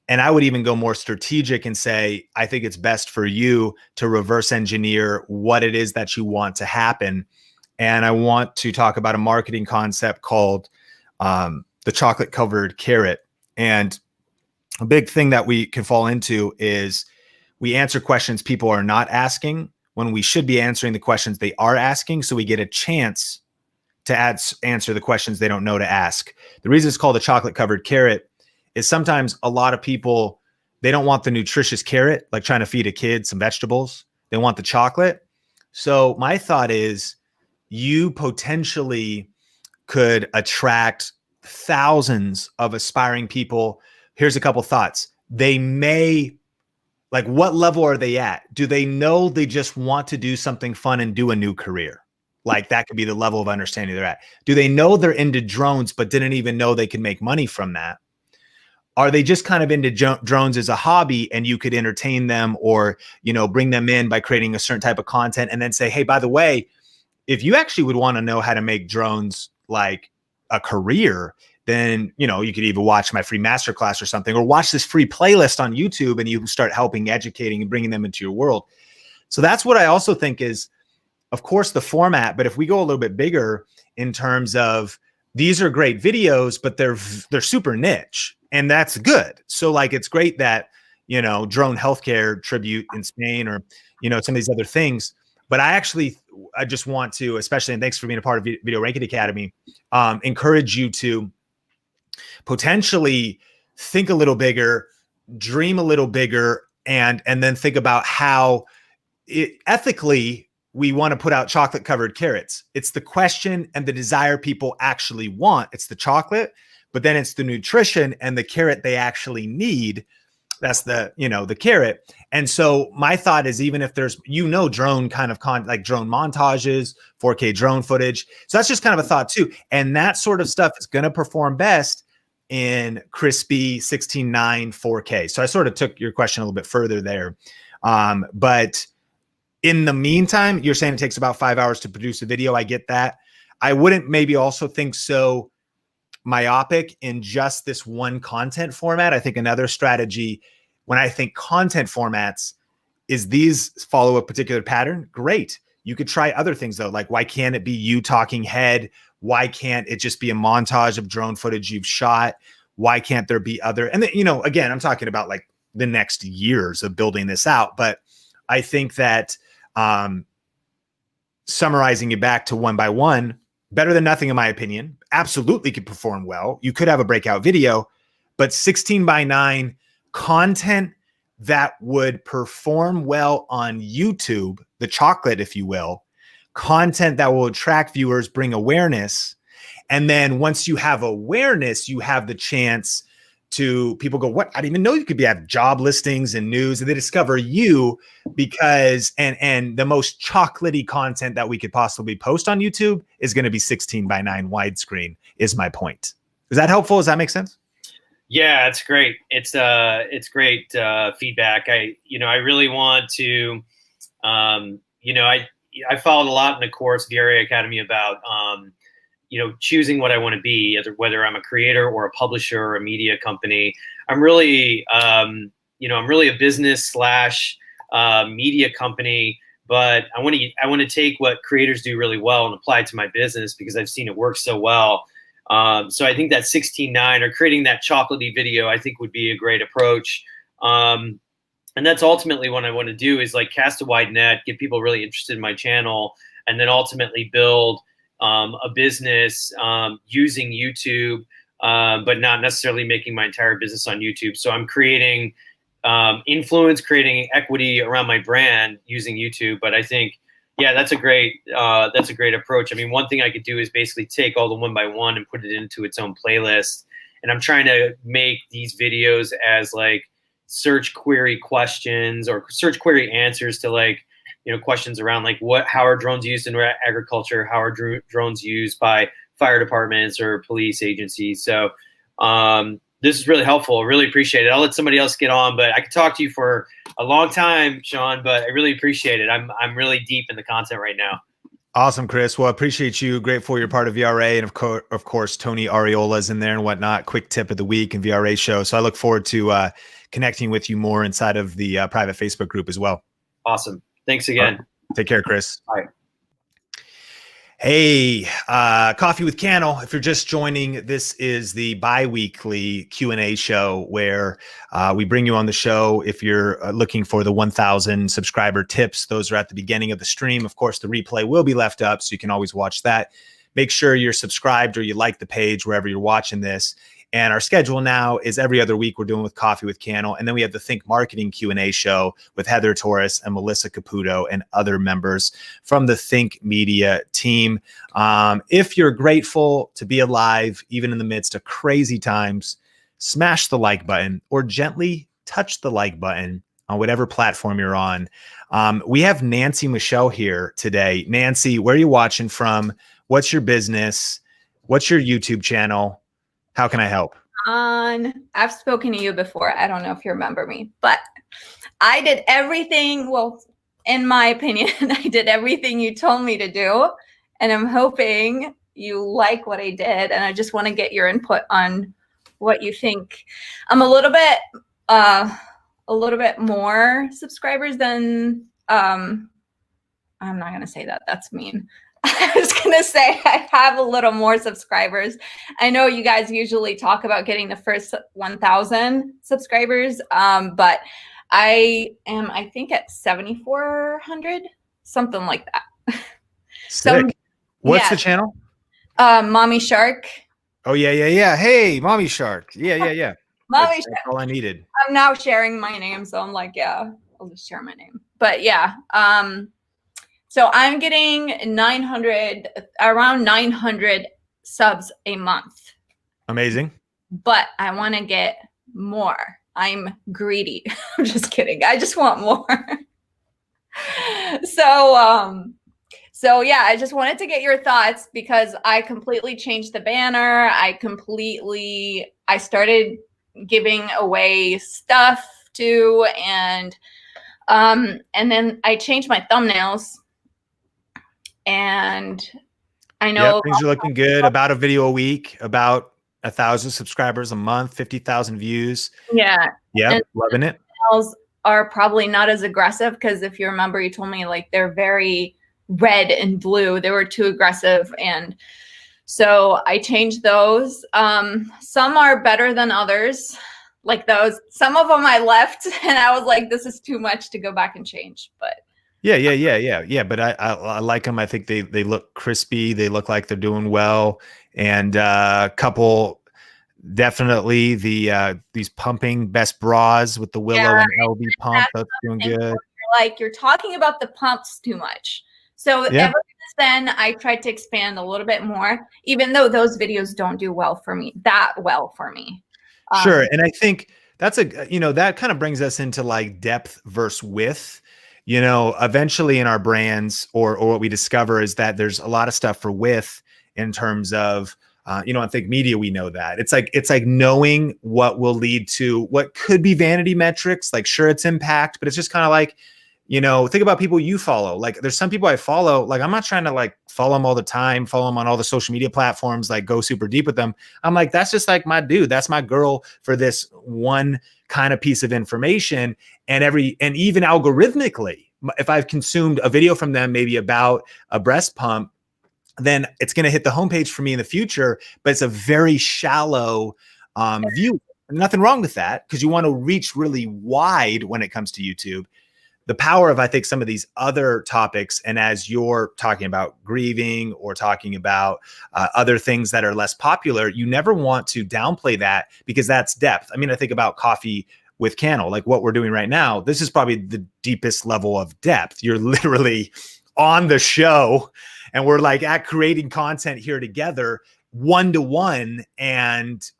And I would even go more strategic and say, I think it's best for you to reverse engineer what it is that you want to happen. And I want to talk about a marketing concept called the chocolate covered carrot. And a big thing that we can fall into is we answer questions people are not asking when we should be answering the questions they are asking. So we get a chance to answer the questions they don't know to ask. The reason it's called a chocolate covered carrot is sometimes a lot of people, they don't want the nutritious carrot, like trying to feed a kid some vegetables. They want the chocolate. So my thought is, you potentially could attract thousands of aspiring people. Here's a couple thoughts. They may, like, what level are they at? Do they know they just want to do something fun and do a new career? Like, that could be the level of understanding they're at. Do they know they're into drones, but didn't even know they could make money from that? Are they just kind of into drones as a hobby, and you could entertain them, or, you know, bring them in by creating a certain type of content and then say, hey, by the way, if you actually would want to know how to make drones like a career, then, you know, you could even watch my free masterclass or something, or watch this free playlist on YouTube, and you can start helping, educating, and bringing them into your world. So that's what I also think is, of course, the format. But if we go a little bit bigger in terms of, these are great videos, but they're super niche, and that's good. So like, it's great that, you know, drone healthcare tribute in Spain, or, you know, some of these other things. But I just want to, especially, and thanks for being a part of Video Ranking Academy, encourage you to potentially think a little bigger, dream a little bigger, and then think about how ethically we want to put out chocolate covered carrots. It's the question and the desire people actually want. It's the chocolate, but then it's the nutrition and the carrot they actually need. That's the, you know, the carrot. And so my thought is, even if there's, you know, drone kind of like drone montages, 4K drone footage. So that's just kind of a thought too. And that sort of stuff is going to perform best in crispy 16:9 4K. So I sort of took your question a little bit further there. But in the meantime, you're saying it takes about 5 hours to produce a video. I get that. I wouldn't maybe also think so myopic in just this one content format. I think another strategy, when I think content formats, is these follow a particular pattern. Great. You could try other things though. Like, why can't it be you talking head? Why can't it just be a montage of drone footage you've shot? Why can't there be other? And then, you know, again, I'm talking about like the next years of building this out. But I think that summarizing it back to one by one, better than nothing, in my opinion, absolutely could perform well. You could have a breakout video, but 16:9 content that would perform well on YouTube, the chocolate, if you will, content that will attract viewers, bring awareness. And then once you have awareness, you have the chance to, people go, what? I didn't even know you could have job listings and news, and they discover you because, and the most chocolatey content that we could possibly post on YouTube is going to be 16:9 widescreen, is my point. Is that helpful? Does that make sense? Yeah, it's great. It's great feedback. I really want to, I followed a lot in the course, the Area Academy, about, choosing what I want to be, whether I'm a creator or a publisher or a media company. I'm really, I'm really a business slash media company, but I want to take what creators do really well and apply it to my business because I've seen it work so well. So I think that 16:9 or creating that chocolatey video, I think would be a great approach. And that's ultimately what I want to do is like cast a wide net, get people really interested in my channel, and then ultimately build a business using YouTube, but not necessarily making my entire business on YouTube. So I'm creating influence, creating equity around my brand using YouTube. But I think, yeah, that's a great approach. I mean, one thing I could do is basically take all the one by one and put it into its own playlist. And I'm trying to make these videos as like search query questions or search query answers to like, questions around like how are drones used in agriculture? How are drones used by fire departments or police agencies? So this is really helpful. I really appreciate it. I'll let somebody else get on, but I could talk to you for a long time, Sean, but I really appreciate it. I'm really deep in the content right now. Awesome, Chris. Well, I appreciate you. Grateful you're part of VRA. And of course, Tony Ariola's in there and whatnot. Quick tip of the week and VRA show. So I look forward to connecting with you more inside of the private Facebook group as well. Awesome. Thanks again. Right. Take care, Chris. Bye. Hey, Coffee with Cannell. If you're just joining, this is the bi-weekly Q&A show where we bring you on the show if you're looking for the 1,000 subscriber tips. Those are at the beginning of the stream. Of course, the replay will be left up, so you can always watch that. Make sure you're subscribed or you like the page wherever you're watching this. And our schedule now is every other week we're doing with Coffee with Cannell. And then we have the Think Marketing Q&A show with Heather Torres and Melissa Caputo and other members from the Think Media team. If you're grateful to be alive, even in the midst of crazy times, smash the like button or gently touch the like button on whatever platform you're on. We have Nancy Michelle here today. Nancy, where are you watching from? What's your business? What's your YouTube channel? How can I help? I've spoken to you before. I don't know if you remember me, but I did everything. Well, in my opinion, I did everything you told me to do. And I'm hoping you like what I did. And I just want to get your input on what you think. I'm a little bit more subscribers than, I'm not going to say that. That's mean. I was going to say I have a little more subscribers. I know you guys usually talk about getting the first 1,000 subscribers, but I am, I think, at 7,400, something like that. Sick. What's the channel? Mommy Shark. Oh, yeah. Hey, Mommy Shark. Yeah. Mommy That's Shark. all I needed. I'm now sharing my name, so I'm like, yeah, I'll just share my name. But yeah, so I'm getting around 900 subs a month. Amazing. But I want to get more. I'm greedy. I'm just kidding. I just want more. So yeah, I just wanted to get your thoughts because I completely changed the banner. I started giving away stuff too, and then I changed my thumbnails. And I know things are looking good. About a video a week, about 1,000 subscribers a month, 50,000 views. Yeah. Yep, loving it. Thumbnails are probably not as aggressive because if you remember, you told me like they're very red and blue. They were too aggressive, and so I changed those. Some are better than others. Like those, some of them I left, and I was like, "This is too much to go back and change." But yeah. But I like them. I think they look crispy. They look like they're doing well. And a couple, definitely these pumping best bras with the Willow and LB pump. That's doing good. You're talking about the pumps too much. So ever since then, I tried to expand a little bit more, even though those videos don't do well for me. Sure. And I think that's that kind of brings us into like depth versus width. Eventually in our brands or what we discover is that there's a lot of stuff for width in terms of, I think media, we know that it's like knowing what will lead to what could be vanity metrics, like sure it's impact, but it's just kind of like, You know, think about people you follow. Like there's some people I follow, like I'm not trying to like follow them all the time, follow them on all the social media platforms, like go super deep with them. I'm like, that's just like my dude. That's my girl for this one kind of piece of information. And even algorithmically, if I've consumed a video from them, maybe about a breast pump, then it's going to hit the homepage for me in the future, but it's a very shallow view. Nothing wrong with that, because you want to reach really wide when it comes to YouTube. The power of, I think, some of these other topics, and as you're talking about grieving or talking about other things that are less popular, you never want to downplay that, because that's depth. I mean, I think about coffee with Cannell, like what we're doing right now. This is probably the deepest level of depth. You're literally on the show, and we're like at creating content here together, one-to-one. And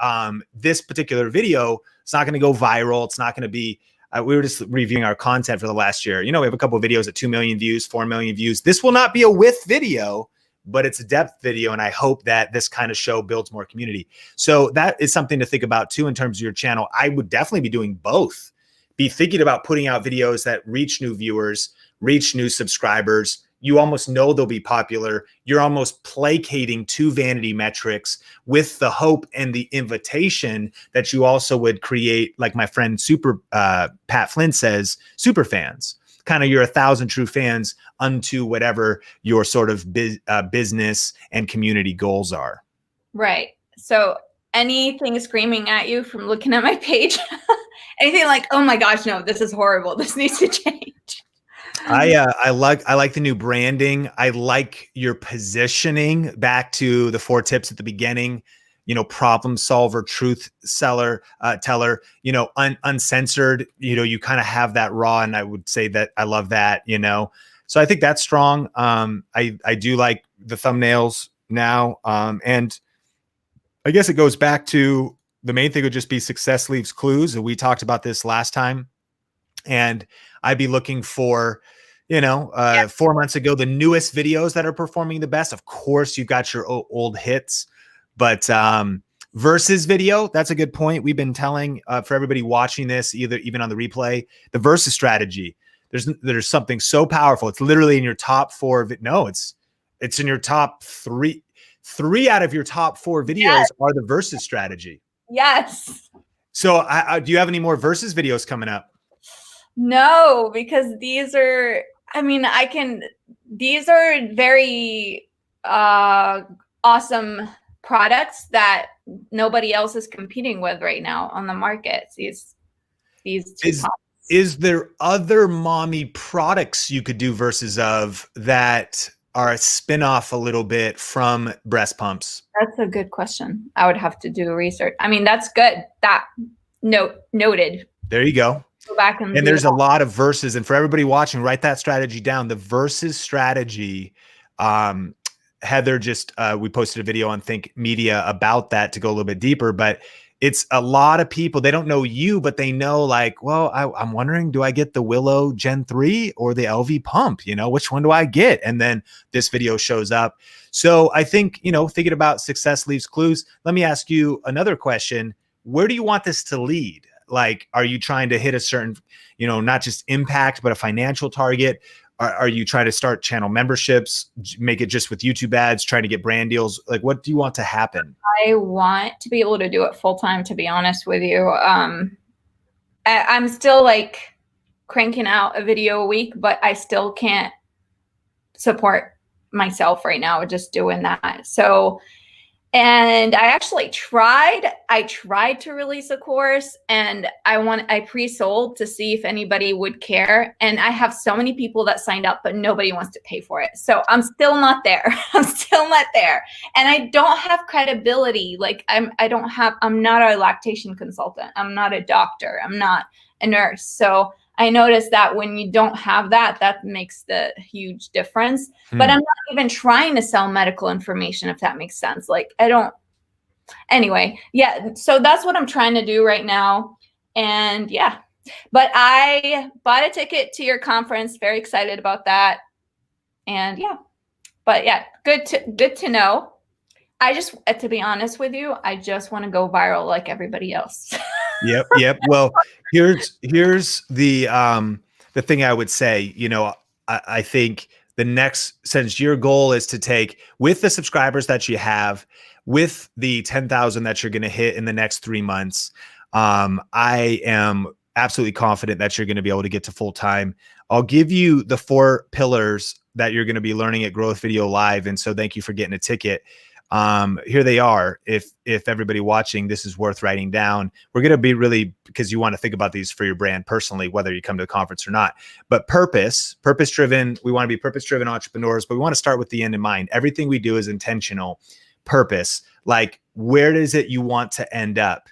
this particular video, it's not going to go viral. It's not going to be, we were just reviewing our content for the last year. You know, we have a couple of videos at 2 million views, 4 million views. This will not be a width video, but it's a depth video. And I hope that this kind of show builds more community. So that is something to think about too, in terms of your channel. I would definitely be doing both. Be thinking about putting out videos that reach new viewers, reach new subscribers. You almost know they'll be popular. You're almost placating to vanity metrics with the hope and the invitation that you also would create, like my friend Pat Flynn says, super fans. Kind of your 1,000 true fans unto whatever your sort of business and community goals are. Right. So anything screaming at you from looking at my page, anything like, oh my gosh, no, this is horrible, this needs to change. I like the new branding. I like your positioning, back to the 4 tips at the beginning. You know, problem solver, truth teller, you know, uncensored, you know, you kind of have that raw. And I would say that I love that, you know, so I think that's strong. I do like the thumbnails now. And I guess it goes back to the main thing would just be success leaves clues. And we talked about this last time. And I'd be looking for, you know, 4 months ago, the newest videos that are performing the best. Of course, you've got your old hits, but versus video, that's a good point. We've been telling for everybody watching this, even on the replay, the versus strategy. There's something so powerful. It's literally in your top 4. No, it's in your top 3. 3 out of your top 4 videos are the versus strategy. Yes. So do you have any more versus videos coming up? No, because these are, I mean, these are very awesome products that nobody else is competing with right now on the market. These is there other mommy products you could do versus of that are a spin-off a little bit from breast pumps? That's a good question. I would have to do research. I mean, that's good. That noted. There you go. Go back and there's a lot of verses, and for everybody watching, write that strategy down. The versus strategy. Heather just we posted a video on Think Media about that to go a little bit deeper, but it's a lot of people, they don't know you, but they know, like, well, I'm wondering, do I get the Willow Gen 3 or the LV pump? You know, which one do I get? And then this video shows up. So I think, you know, thinking about success leaves clues. Let me ask you another question. Where do you want this to lead? Like, are you trying to hit a certain, you know, not just impact, but a financial target? Are you trying to start channel memberships, make it just with YouTube ads, trying to get brand deals? Like, what do you want to happen? I want to be able to do it full time, to be honest with you. I'm still like cranking out a video a week, but I still can't support myself right now just doing that. So, and I actually tried to release a course, and I pre-sold to see if anybody would care. And I have so many people that signed up, but nobody wants to pay for it. So I'm still not there. I'm still not there. And I don't have credibility. Like I'm not a lactation consultant. I'm not a doctor. I'm not a nurse. So I noticed that when you don't have that, that makes the huge difference. But I'm not even trying to sell medical information, if that makes sense. Like anyway, yeah. So that's what I'm trying to do right now. And yeah, but I bought a ticket to your conference. Very excited about that. And yeah, but yeah, good to know. I just, to be honest with you, I just want to go viral like everybody else. Yep. Well, here's the the thing I would say, I think the next, since your goal is to take with the subscribers that you have, with the 10,000 that you're going to hit in the next 3 months, I am absolutely confident that you're going to be able to get to full time. I'll give you the 4 pillars that you're going to be learning at Growth Video Live. And so thank you for getting a ticket. Here they are. If everybody watching, this is worth writing down. We're going to be really, because you want to think about these for your brand personally, whether you come to the conference or not. But purpose driven. We want to be purpose driven entrepreneurs, but we want to start with the end in mind. Everything we do is intentional. Purpose, like where is it you want to end up?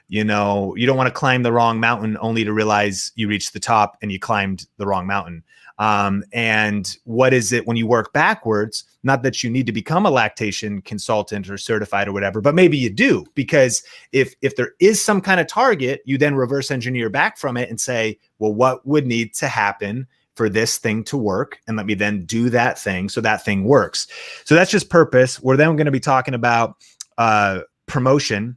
You don't want to climb the wrong mountain only to realize you reached the top and you climbed the wrong mountain. And what is it when you work backwards? Not that you need to become a lactation consultant or certified or whatever, but maybe you do, because if there is some kind of target, you then reverse engineer back from it and say, well, what would need to happen for this thing to work? And let me then do that thing so that thing works. So that's just purpose. We're then going to be talking about promotion,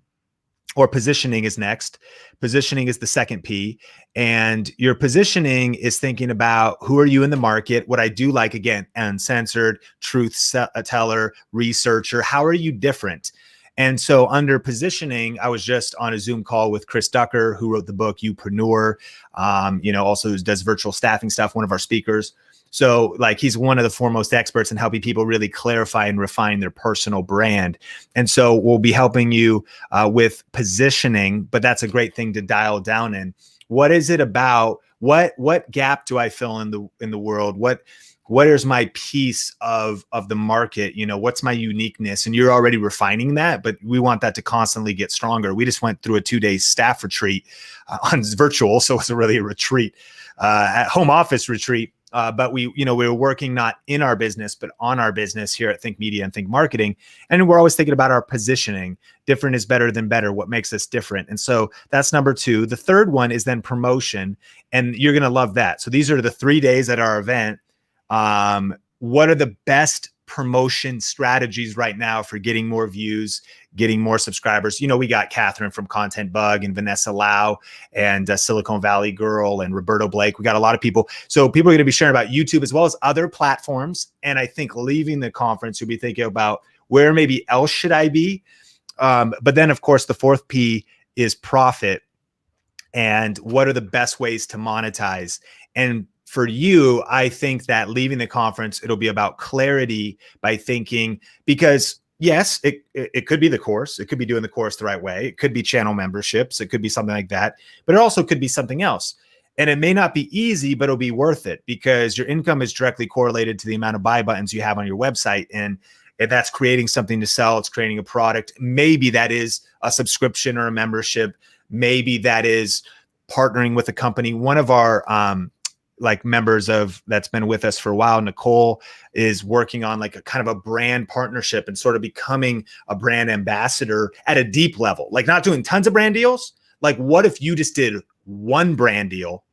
or positioning is next. Positioning is the second P. And your positioning is thinking about who are you in the market? What I do like, again, uncensored, truth teller, researcher. How are you different? And so under positioning, I was just on a Zoom call with Chris Ducker, who wrote the book Youpreneur, also does virtual staffing stuff, one of our speakers. So like he's one of the foremost experts in helping people really clarify and refine their personal brand. And so we'll be helping you with positioning, but that's a great thing to dial down in. What is it about? What gap do I fill in the world? What is my piece of the market? What's my uniqueness? And you're already refining that, but we want that to constantly get stronger. We just went through a 2-day staff retreat on virtual. So it's really a retreat, at home office retreat. But we were working not in our business, but on our business here at Think Media and Think Marketing. And we're always thinking about our positioning. Different is better than better. What makes us different? And so that's number 2. The third one is then promotion. And you're going to love that. So these are the 3 days at our event. What are the best promotion strategies right now for getting more views, getting more subscribers? We got Catherine from Content Bug and Vanessa Lau and Silicon Valley Girl and Roberto Blake. We got a lot of people. So people are going to be sharing about YouTube as well as other platforms. And I think leaving the conference, you'll be thinking about where maybe else should I be? But then of course, the 4th P is profit. And what are the best ways to monetize? And for you, I think that leaving the conference, it'll be about clarity by thinking, because yes, it could be the course. It could be doing the course the right way. It could be channel memberships. It could be something like that, but it also could be something else. And it may not be easy, but it'll be worth it because your income is directly correlated to the amount of buy buttons you have on your website. And if that's creating something to sell, it's creating a product. Maybe that is a subscription or a membership. Maybe that is partnering with a company. One of our, members that's been with us for a while, Nicole, is working on like a kind of a brand partnership and sort of becoming a brand ambassador at a deep level, like not doing tons of brand deals. Like what if you just did one brand deal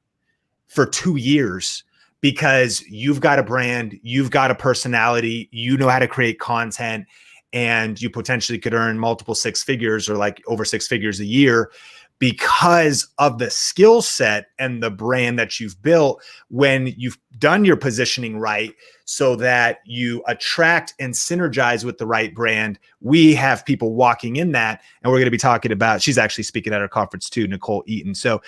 for 2 years because you've got a brand, you've got a personality, you know how to create content, and you potentially could earn multiple 6 figures or like over 6 figures a year because of the skill set and the brand that you've built when you've done your positioning right so that you attract and synergize with the right brand. We have people walking in that, and we're going to be talking about, she's actually speaking at our conference too, Nicole Eaton. So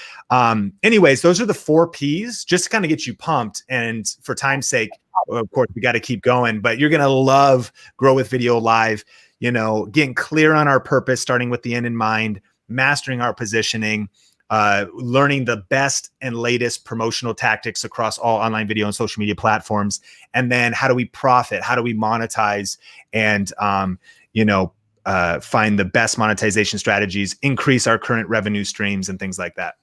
anyways, those are the 4 Ps, just to kind of get you pumped. And for time's sake, of course, we got to keep going, but you're going to love Grow with Video Live, getting clear on our purpose, starting with the end in mind, mastering our positioning, learning the best and latest promotional tactics across all online video and social media platforms. And then how do we profit? How do we monetize and, find the best monetization strategies, increase our current revenue streams and things like that.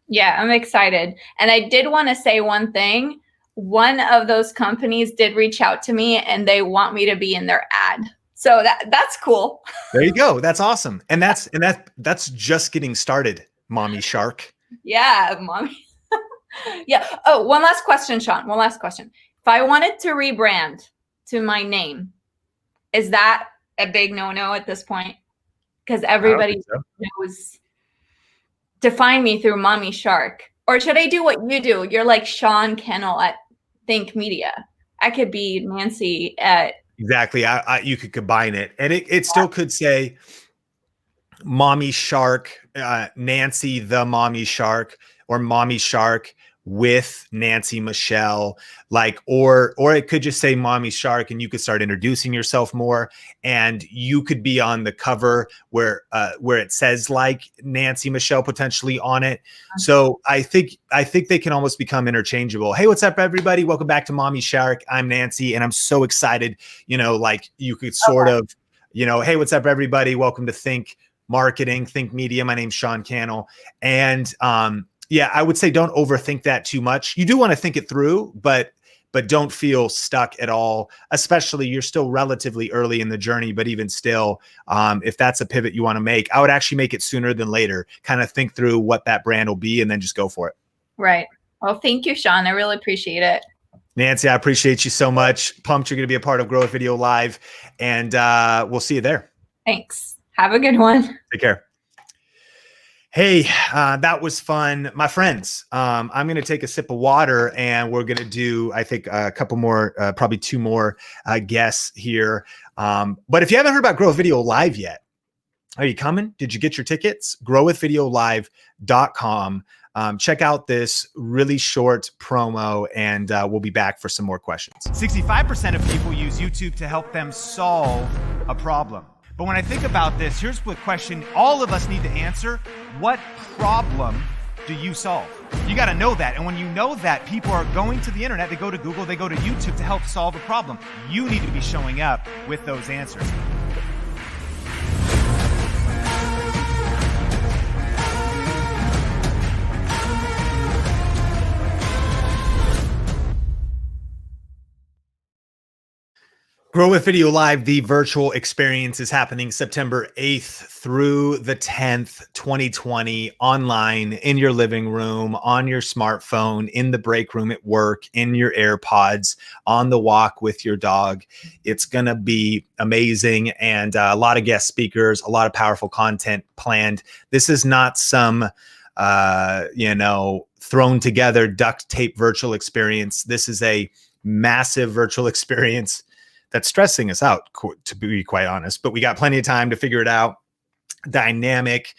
Yeah, I'm excited. And I did want to say one thing. One of those companies did reach out to me and they want me to be in their ad. So that's cool. There you go. That's awesome. And that's just getting started, Mommy Shark. Yeah, Mommy. Yeah. Oh, one last question, Sean. One last question. If I wanted to rebrand to my name, is that a big no-no at this point? Because everybody knows to find me through Mommy Shark. Or should I do what you do? You're like Sean Cannell at Think Media. I could be Nancy at. Exactly. You could combine it, and it still could say Mommy Shark, Nancy the Mommy Shark, or Mommy Shark with Nancy Michelle, like, or it could just say Mommy Shark, and you could start introducing yourself more, and you could be on the cover where it says like Nancy Michelle potentially on it. So I think they can almost become interchangeable. Hey, what's up, everybody? Welcome back to Mommy Shark. I'm Nancy, and I'm so excited. You know, like you could sort of, you know, hey, what's up, everybody? Welcome to Think Marketing, Think Media. My name's Sean Cannell. And yeah, I would say don't overthink that too much. You do want to think it through, but don't feel stuck at all, especially you're still relatively early in the journey. But even still, if that's a pivot you want to make, I would actually make it sooner than later. Kind of think through what that brand will be and then just go for it. Right. Well, thank you, Sean. I really appreciate it. Nancy, I appreciate you so much. Pumped you're going to be a part of Grow With Video Live, and we'll see you there. Thanks. Have a good one. Take care. Hey, that was fun. My friends, I'm going to take a sip of water, and we're going to do, I think, a couple more, probably two more guests here. But if you haven't heard about Grow With Video Live yet, are you coming? Did you get your tickets? growwithvideolive.com. Check out this really short promo, and we'll be back for some more questions. 65% of people use YouTube to help them solve a problem. But when I think about this, here's the question all of us need to answer. What problem do you solve? You got to know that. And when you know that, people are going to the internet, they go to Google, they go to YouTube to help solve a problem. You need to be showing up with those answers. Grow With Video Live, the virtual experience, is happening September 8th through the 10th, 2020, online, in your living room, on your smartphone, in the break room at work, in your AirPods, on the walk with your dog. It's going to be amazing, and a lot of guest speakers, a lot of powerful content planned. This is not some, thrown together duct tape virtual experience. This is a massive virtual experience that's stressing us out, to be quite honest, but we got plenty of time to figure it out. Dynamic.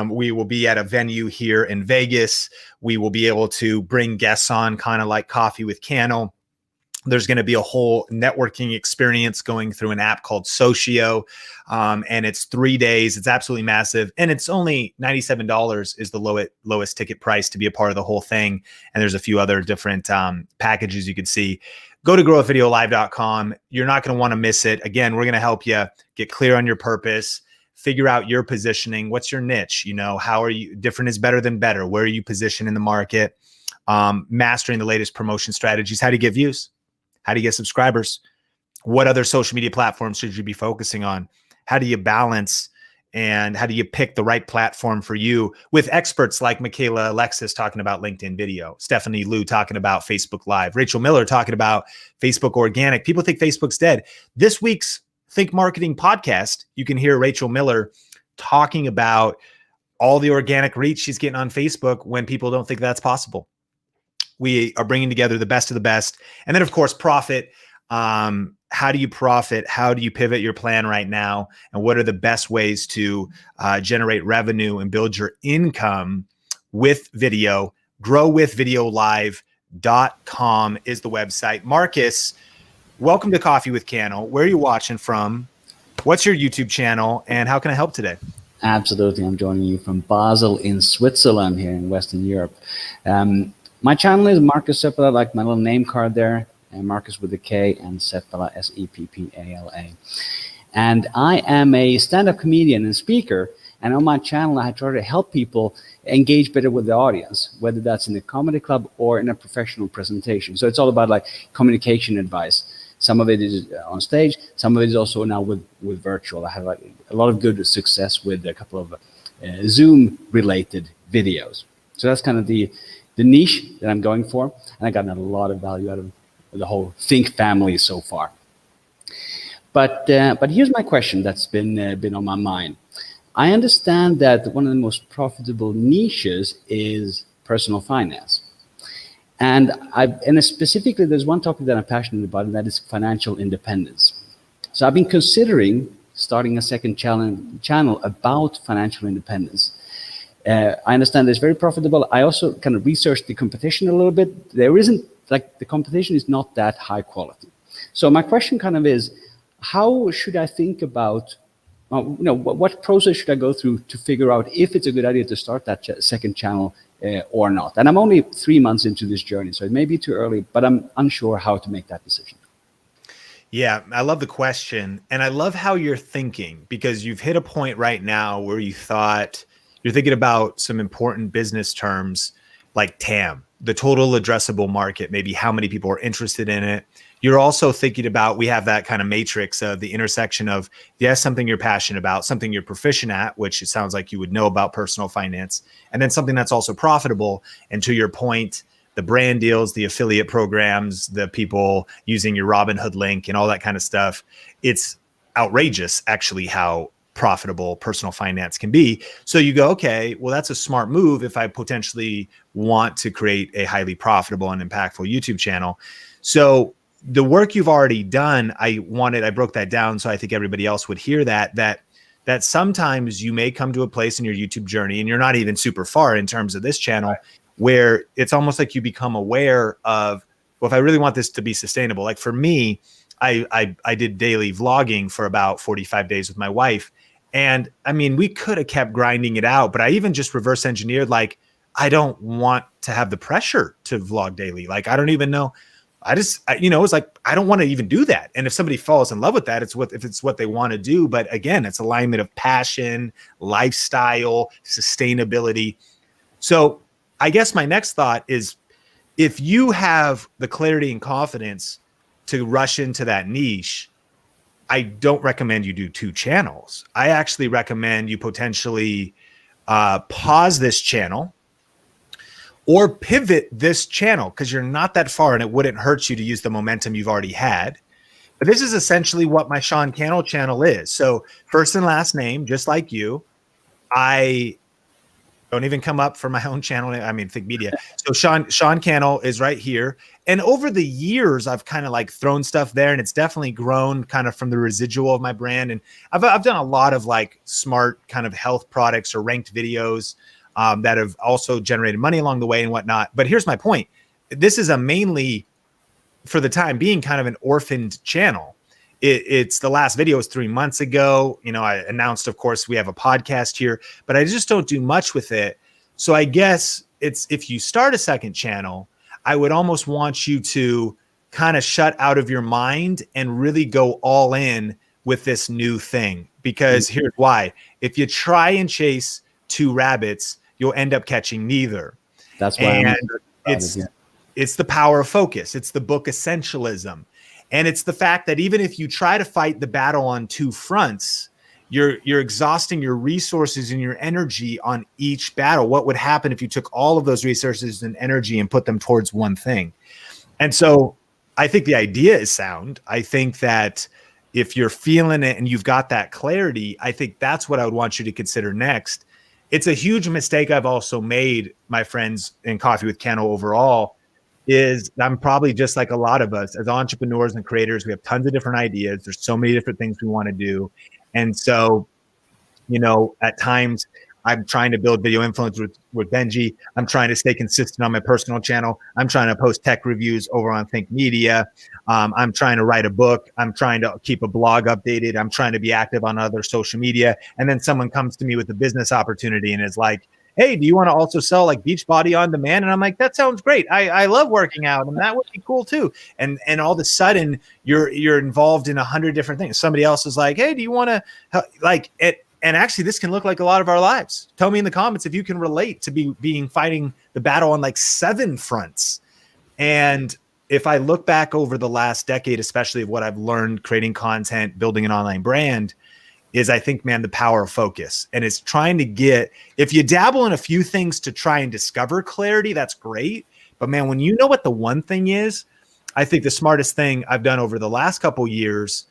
We will be at a venue here in Vegas. We will be able to bring guests on, kind of like Coffee with Cannell. There's going to be a whole networking experience going through an app called Socio. And it's 3 days. It's absolutely massive. And it's only $97 is the lowest ticket price to be a part of the whole thing. And there's a few other different packages you could see. Go to growwithvideolive.com. You're not going to want to miss it. Again, we're going to help you get clear on your purpose, figure out your positioning. What's your niche? You know, how are you different is better than better? Where are you positioned in the market? Mastering the latest promotion strategies. How do you get views? How do you get subscribers? What other social media platforms should you be focusing on? How do you balance and how do you pick the right platform for you, with experts like Michaela Alexis talking about LinkedIn video, Stephanie Liu talking about Facebook Live, Rachel Miller talking about Facebook Organic. People think Facebook's dead. This week's Think Marketing podcast, you can hear Rachel Miller talking about all the organic reach she's getting on Facebook when people don't think that's possible. We are bringing together the best of the best. And then, of course, profit. How do you profit? How do you pivot your plan right now? And what are the best ways to generate revenue and build your income with video? growwithvideolive.com is the website. Marcus, welcome to Coffee with Cannell. Where are you watching from? What's your YouTube channel? And how can I help today? Absolutely. I'm joining you from Basel in Switzerland here in Western Europe. My channel is Marcus Seppala, like my little name card there. And Marcus with a K, and Seppala, S-E-P-P-A-L-A. And I am a stand-up comedian and speaker. And on my channel, I try to help people engage better with the audience, whether that's in a comedy club or in a professional presentation. So it's all about like communication advice. Some of it is on stage. Some of it is also now with virtual. I have like a lot of good success with a couple of Zoom-related videos. So that's kind of the niche that I'm going for. And I got a lot of value out of the whole Think family so far. But here's my question that's been on my mind. I understand that one of the most profitable niches is personal finance. And specifically, there's one topic that I'm passionate about, and that is financial independence. So I've been considering starting a second channel about financial independence. I understand it's very profitable. I also kind of researched the competition a little bit. There isn't, like, the competition is not that high quality. So my question kind of is, how should I think about, what process should I go through to figure out if it's a good idea to start that second channel or not? And I'm only 3 months into this journey, so it may be too early, but I'm unsure how to make that decision. Yeah, I love the question. And I love how you're thinking, because you've hit a point right now where you're thinking about some important business terms like TAM, the total addressable market, maybe how many people are interested in it. You're also thinking about, we have that kind of matrix of the intersection of, yes, something you're passionate about, something you're proficient at, which it sounds like you would know about personal finance, and then something that's also profitable. And to your point, the brand deals, the affiliate programs, the people using your Robinhood link and all that kind of stuff. It's outrageous, actually, how profitable personal finance can be. So you go, okay, well, that's a smart move if I potentially want to create a highly profitable and impactful YouTube channel. So the work you've already done, I broke that down so I think everybody else would hear that sometimes you may come to a place in your YouTube journey, and you're not even super far in terms of this channel, where it's almost like you become aware of, well, if I really want this to be sustainable, like for me, I did daily vlogging for about 45 days with my wife. And I mean, we could have kept grinding it out, but I even just reverse engineered, like, I don't want to have the pressure to vlog daily. Like, I don't even know. It's like, I don't want to even do that. And if somebody falls in love with that, if it's what they want to do. But again, it's alignment of passion, lifestyle, sustainability. So I guess my next thought is, if you have the clarity and confidence to rush into that niche, I don't recommend you do 2 channels. I actually recommend you potentially pause this channel or pivot this channel, because you're not that far and it wouldn't hurt you to use the momentum you've already had. But this is essentially what my Sean Cannell channel is. So first and last name, just like you. I don't even come up for my own channel. I mean, Think Media. So Sean Cannell is right here. And over the years, I've kind of like thrown stuff there, and it's definitely grown kind of from the residual of my brand. And I've done a lot of like smart kind of health products or ranked videos that have also generated money along the way and whatnot. But here's my point. This is a mainly, for the time being, kind of an orphaned channel. It's the last video was 3 months ago. I announced, of course, we have a podcast here, but I just don't do much with it. So I guess if you start a second channel, I would almost want you to kind of shut out of your mind and really go all in with this new thing. Because here's why. If you try and chase 2 rabbits, you'll end up catching neither. That's why it's the power of focus. It's the book Essentialism. And it's the fact that even if you try to fight the battle on 2 fronts, you're exhausting your resources and your energy on each battle. What would happen if you took all of those resources and energy and put them towards one thing? And so I think the idea is sound. I think that if you're feeling it and you've got that clarity, I think that's what I would want you to consider next. It's a huge mistake I've also made, my friends, in Coffee with Cannell overall, is I'm probably just like a lot of us as entrepreneurs and creators. We have tons of different ideas. There's so many different things we want to do. And so, at times I'm trying to build video influence with Benji. I'm trying to stay consistent on my personal channel. I'm trying to post tech reviews over on Think Media. I'm trying to write a book. I'm trying to keep a blog updated. I'm trying to be active on other social media. And then someone comes to me with a business opportunity and is like, hey, do you want to also sell like Beachbody on demand? And I'm like, that sounds great. I love working out, and that would be cool too. And all of a sudden you're involved in 100 different things. Somebody else is like, hey, do you want to like it? And actually this can look like a lot of our lives. Tell me in the comments if you can relate to fighting the battle on like 7 fronts. And if I look back over the last decade, especially of what I've learned creating content, building an online brand, is I think, man, the power of focus. And it's trying to if you dabble in a few things to try and discover clarity, that's great. But man, when you know what the one thing is, I think the smartest thing I've done over the last couple of years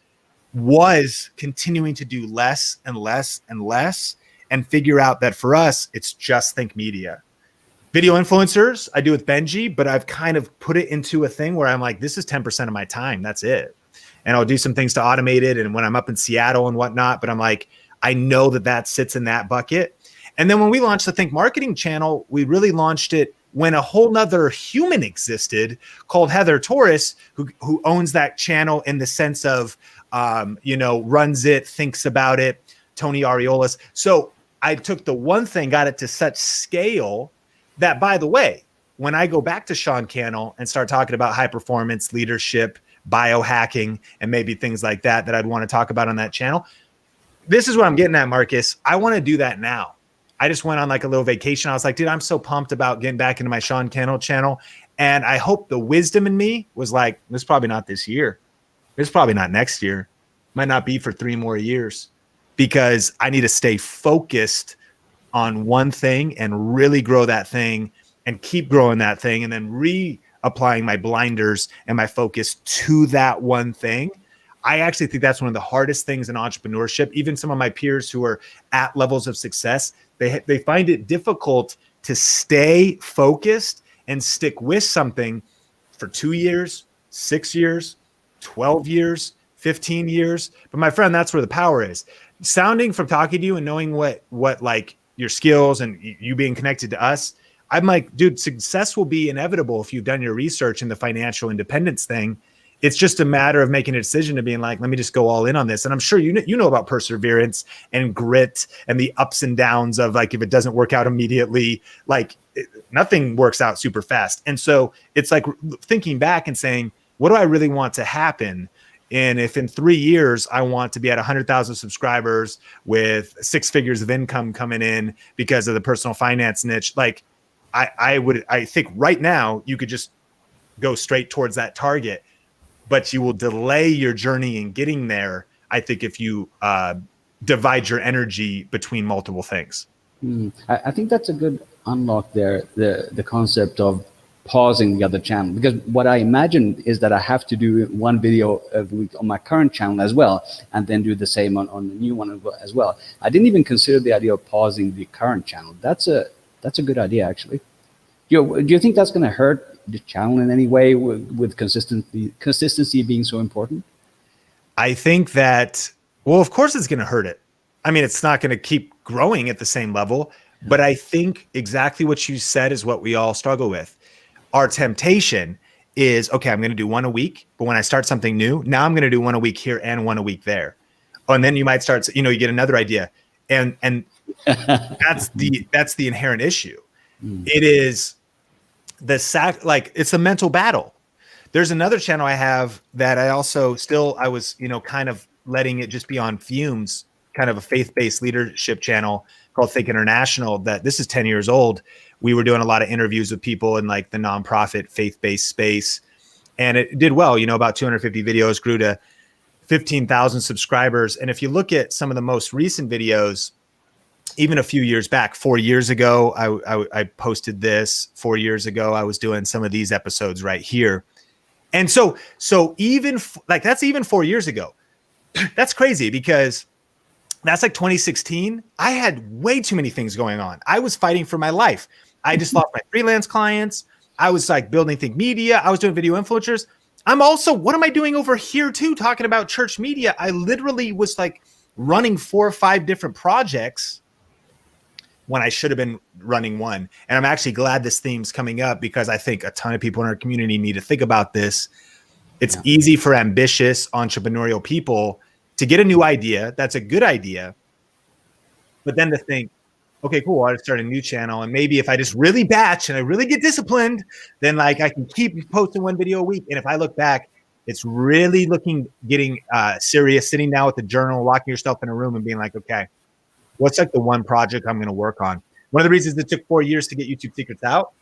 was continuing to do less and less and less, and figure out that for us, it's just Think Media. Video influencers, I do with Benji, but I've kind of put it into a thing where I'm like, this is 10% of my time. That's it. And I'll do some things to automate it. And when I'm up in Seattle and whatnot, but I'm like, I know that sits in that bucket. And then when we launched the Think Marketing channel, we really launched it when a whole nother human existed called Heather Torres, who owns that channel in the sense of, runs it, thinks about it, Tony Ariolas. So I took the one thing, got it to such scale that, by the way, when I go back to Sean Cannell and start talking about high performance leadership, biohacking, and maybe things like that I'd want to talk about on that channel, this is what I'm getting at, Marcus. I want to do that now. I just went on like a little vacation. I was like, dude, I'm so pumped about getting back into my Sean Cannell channel. And I hope the wisdom in me was like, this is probably not this year. This is probably not next year. Might not be for 3 more years, because I need to stay focused on one thing and really grow that thing and keep growing that thing, and then reapplying my blinders and my focus to that one thing. I actually think that's one of the hardest things in entrepreneurship. Even some of my peers who are at levels of success, they find it difficult to stay focused and stick with something for 2 years, 6 years, 12 years, 15 years. But my friend, that's where the power is. Sounding from talking to you and knowing what like your skills and you being connected to us, I'm like, dude, success will be inevitable if you've done your research in the financial independence thing. It's just a matter of making a decision to being like, let me just go all in on this. And I'm sure you know about perseverance and grit and the ups and downs of like, if it doesn't work out immediately, like nothing works out super fast. And so it's like thinking back and saying, what do I really want to happen? And if in 3 years, I want to be at 100,000 subscribers with 6 figures of income coming in because of the personal finance niche, like I think right now you could just go straight towards that target, but you will delay your journey in getting there, I think, if you divide your energy between multiple things. I think that's a good unlock there, the concept of pausing the other channel, because what I imagine is that I have to do one video a week on my current channel as well, and then do the same on the new one as well. I didn't even consider the idea of pausing the current channel. That's a good idea, actually. Do you think that's going to hurt the channel in any way with consistency being so important? I think that, well, of course it's going to hurt it. I mean, it's not going to keep growing at the same level, but I think exactly what you said is what we all struggle with. Our temptation is, okay, I'm going to do one a week, but when I start something new, now I'm going to do one a week here and one a week there. Oh, and then you might start, you get another idea. And that's the inherent issue. It is it's a mental battle. There's another channel I have that I was, kind of letting it just be on fumes, kind of a faith-based leadership channel called Think International, that this is 10 years old. We were doing a lot of interviews with people in like the nonprofit faith-based space, and it did well, about 250 videos, grew to 15,000 subscribers. And if you look at some of the most recent videos, even a few years back, 4 years ago, I posted this. 4 years ago, I was doing some of these episodes right here. And so even that's even 4 years ago. That's crazy, because that's like 2016. I had way too many things going on. I was fighting for my life. I just lost my freelance clients. I was like building Think Media. I was doing video influencers. I'm also, what am I doing over here too? Talking about church media. I literally was like running 4 or 5 different projects when I should have been running one. And I'm actually glad this theme's coming up, because I think a ton of people in our community need to think about this. It's easy for ambitious entrepreneurial people to get a new idea. That's a good idea. But then to think, okay, cool, I'll start a new channel. And maybe if I just really batch and I really get disciplined, then like I can keep posting one video a week. And if I look back, it's really getting serious, sitting down with a journal, locking yourself in a room and being like, okay, what's like the one project I'm going to work on? One of the reasons it took 4 years to get YouTube Secrets out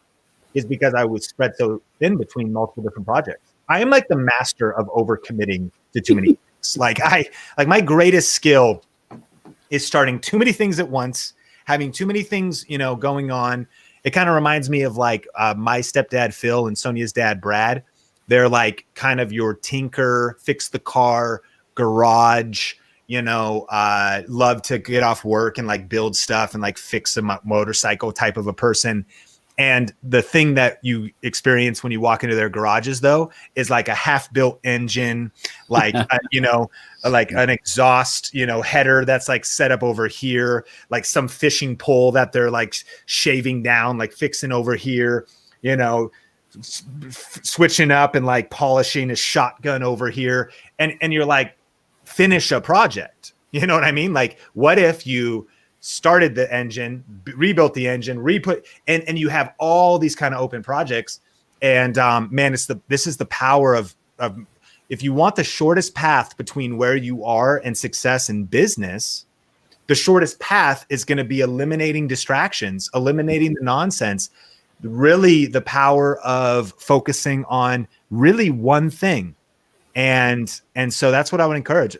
is because I was spread so thin between multiple different projects. I am like the master of overcommitting to too many things. Like my greatest skill is starting too many things at once, having too many things, going on. It kind of reminds me of like my stepdad, Phil, and Sonia's dad, Brad. They're like kind of your tinker, fix the car, garage, love to get off work and like build stuff and like fix a motorcycle type of a person. And the thing that you experience when you walk into their garages, though, is like a half-built engine, like like an exhaust, header that's like set up over here, like some fishing pole that they're like shaving down, like fixing over here, switching up and like polishing a shotgun over here, and you're like, finish a project. You know what I mean? Like, what if you started the engine, rebuilt the engine, and you have all these kind of open projects. And man, this is the power of if you want the shortest path between where you are and success in business, the shortest path is going to be eliminating distractions, eliminating the nonsense, really the power of focusing on really one thing. And so that's what I would encourage.